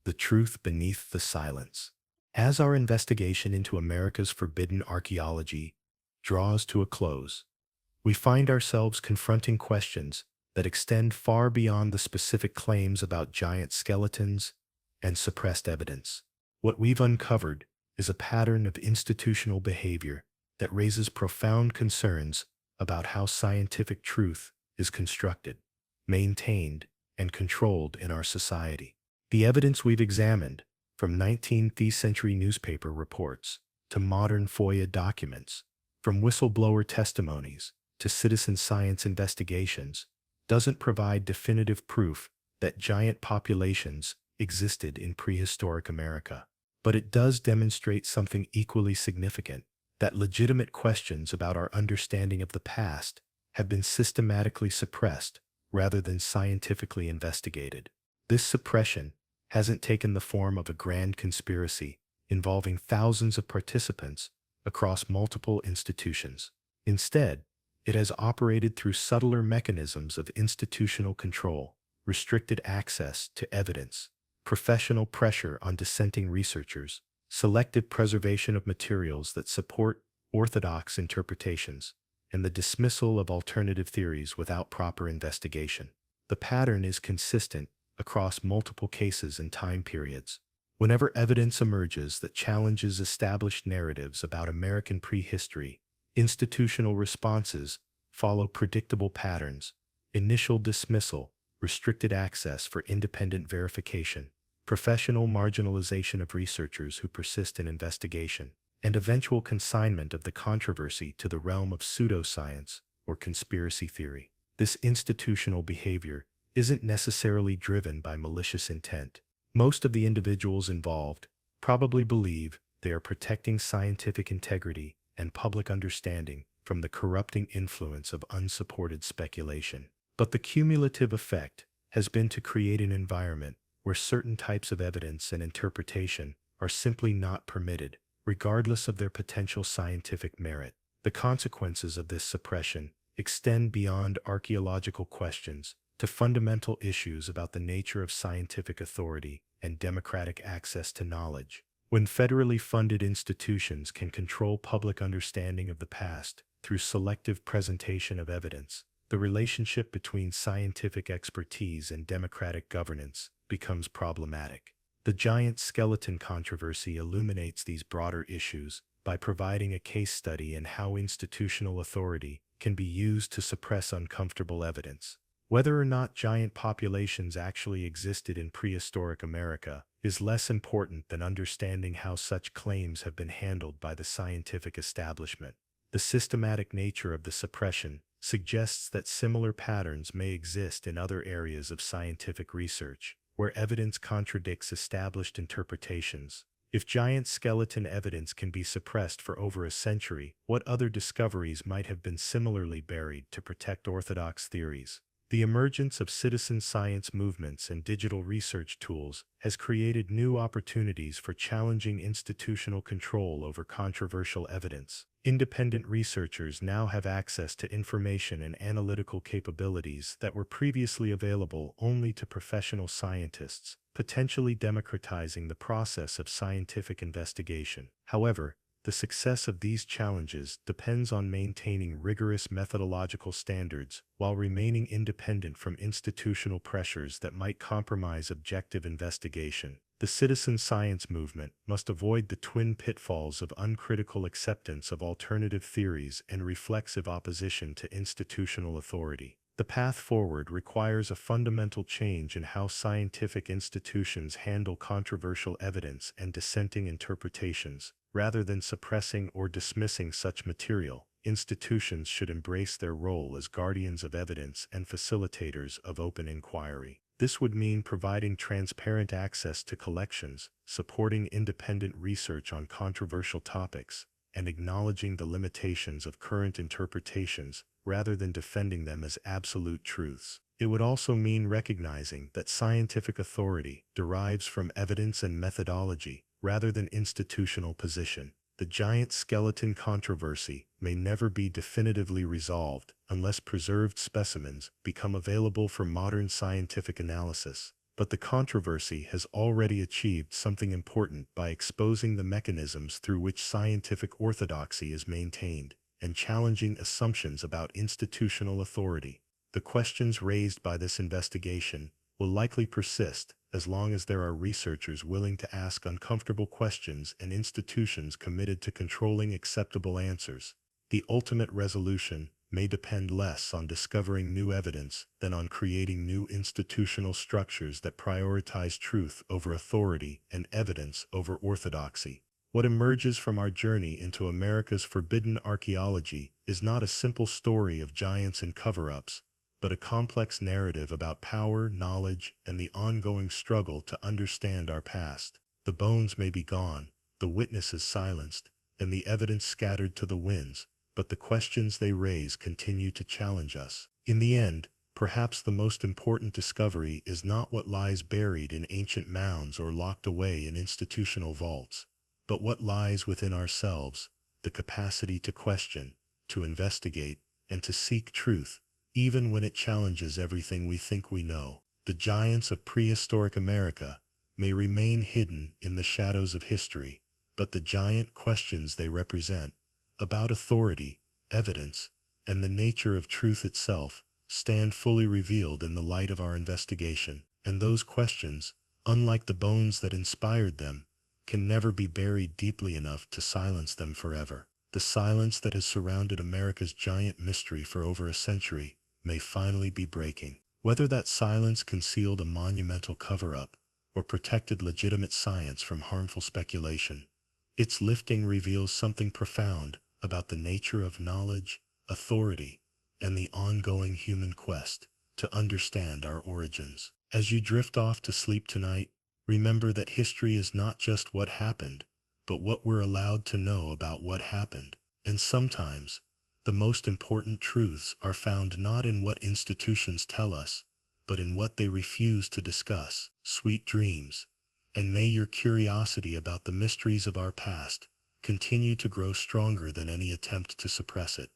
The Truth Beneath the Silence. As our investigation into America's forbidden archaeology draws to a close, we find ourselves confronting questions that extend far beyond the specific claims about giant skeletons and suppressed evidence. What we've uncovered is a pattern of institutional behavior that raises profound concerns about how scientific truth is constructed, maintained, and controlled in our society. The evidence we've examined, from 19th century newspaper reports to modern FOIA documents, from whistleblower testimonies to citizen science investigations, doesn't provide definitive proof that giant populations existed in prehistoric America. But it does demonstrate something equally significant, that legitimate questions about our understanding of the past have been systematically suppressed rather than scientifically investigated. This suppression hasn't taken the form of a grand conspiracy involving thousands of participants across multiple institutions. Instead, it has operated through subtler mechanisms of institutional control, restricted access to evidence, professional pressure on dissenting researchers, selective preservation of materials that support orthodox interpretations, and the dismissal of alternative theories without proper investigation. The pattern is consistent across multiple cases and time periods. Whenever evidence emerges that challenges established narratives about American prehistory, institutional responses follow predictable patterns: initial dismissal, restricted access for independent verification, professional marginalization of researchers who persist in investigation, and eventual consignment of the controversy to the realm of pseudoscience or conspiracy theory. This institutional behavior isn't necessarily driven by malicious intent. Most of the individuals involved probably believe they are protecting scientific integrity and public understanding from the corrupting influence of unsupported speculation. But the cumulative effect has been to create an environment where certain types of evidence and interpretation are simply not permitted, regardless of their potential scientific merit. The consequences of this suppression extend beyond archaeological questions to fundamental issues about the nature of scientific authority and democratic access to knowledge. When federally funded institutions can control public understanding of the past through selective presentation of evidence, the relationship between scientific expertise and democratic governance becomes problematic. The giant skeleton controversy illuminates these broader issues by providing a case study in how institutional authority can be used to suppress uncomfortable evidence. Whether or not giant populations actually existed in prehistoric America is less important than understanding how such claims have been handled by the scientific establishment. The systematic nature of the suppression suggests that similar patterns may exist in other areas of scientific research, where evidence contradicts established interpretations. If giant skeleton evidence can be suppressed for over a century, what other discoveries might have been similarly buried to protect orthodox theories? The emergence of citizen science movements and digital research tools has created new opportunities for challenging institutional control over controversial evidence. Independent researchers now have access to information and analytical capabilities that were previously available only to professional scientists, potentially democratizing the process of scientific investigation. However, the success of these challenges depends on maintaining rigorous methodological standards while remaining independent from institutional pressures that might compromise objective investigation. The citizen science movement must avoid the twin pitfalls of uncritical acceptance of alternative theories and reflexive opposition to institutional authority. The path forward requires a fundamental change in how scientific institutions handle controversial evidence and dissenting interpretations. Rather than suppressing or dismissing such material, institutions should embrace their role as guardians of evidence and facilitators of open inquiry. This would mean providing transparent access to collections, supporting independent research on controversial topics, and acknowledging the limitations of current interpretations rather than defending them as absolute truths. It would also mean recognizing that scientific authority derives from evidence and methodology rather than institutional position. The giant skeleton controversy may never be definitively resolved, unless preserved specimens become available for modern scientific analysis. But the controversy has already achieved something important by exposing the mechanisms through which scientific orthodoxy is maintained and challenging assumptions about institutional authority. The questions raised by this investigation will likely persist as long as there are researchers willing to ask uncomfortable questions and institutions committed to controlling acceptable answers. The ultimate resolution may depend less on discovering new evidence than on creating new institutional structures that prioritize truth over authority and evidence over orthodoxy. What emerges from our journey into America's forbidden archaeology is not a simple story of giants and cover-ups, but a complex narrative about power, knowledge, and the ongoing struggle to understand our past. The bones may be gone, the witnesses silenced, and the evidence scattered to the winds, but the questions they raise continue to challenge us. In the end, perhaps the most important discovery is not what lies buried in ancient mounds or locked away in institutional vaults, but what lies within ourselves, the capacity to question, to investigate, and to seek truth, even when it challenges everything we think we know. The giants of prehistoric America may remain hidden in the shadows of history, but the giant questions they represent, about authority, evidence, and the nature of truth itself, stand fully revealed in the light of our investigation. And those questions, unlike the bones that inspired them, can never be buried deeply enough to silence them forever. The silence that has surrounded America's giant mystery for over a century may finally be breaking. Whether that silence concealed a monumental cover-up or protected legitimate science from harmful speculation, its lifting reveals something profound about the nature of knowledge, authority, and the ongoing human quest to understand our origins. As you drift off to sleep tonight, remember that history is not just what happened, but what we're allowed to know about what happened. And sometimes, the most important truths are found not in what institutions tell us, but in what they refuse to discuss. Sweet dreams, and may your curiosity about the mysteries of our past continue to grow stronger than any attempt to suppress it.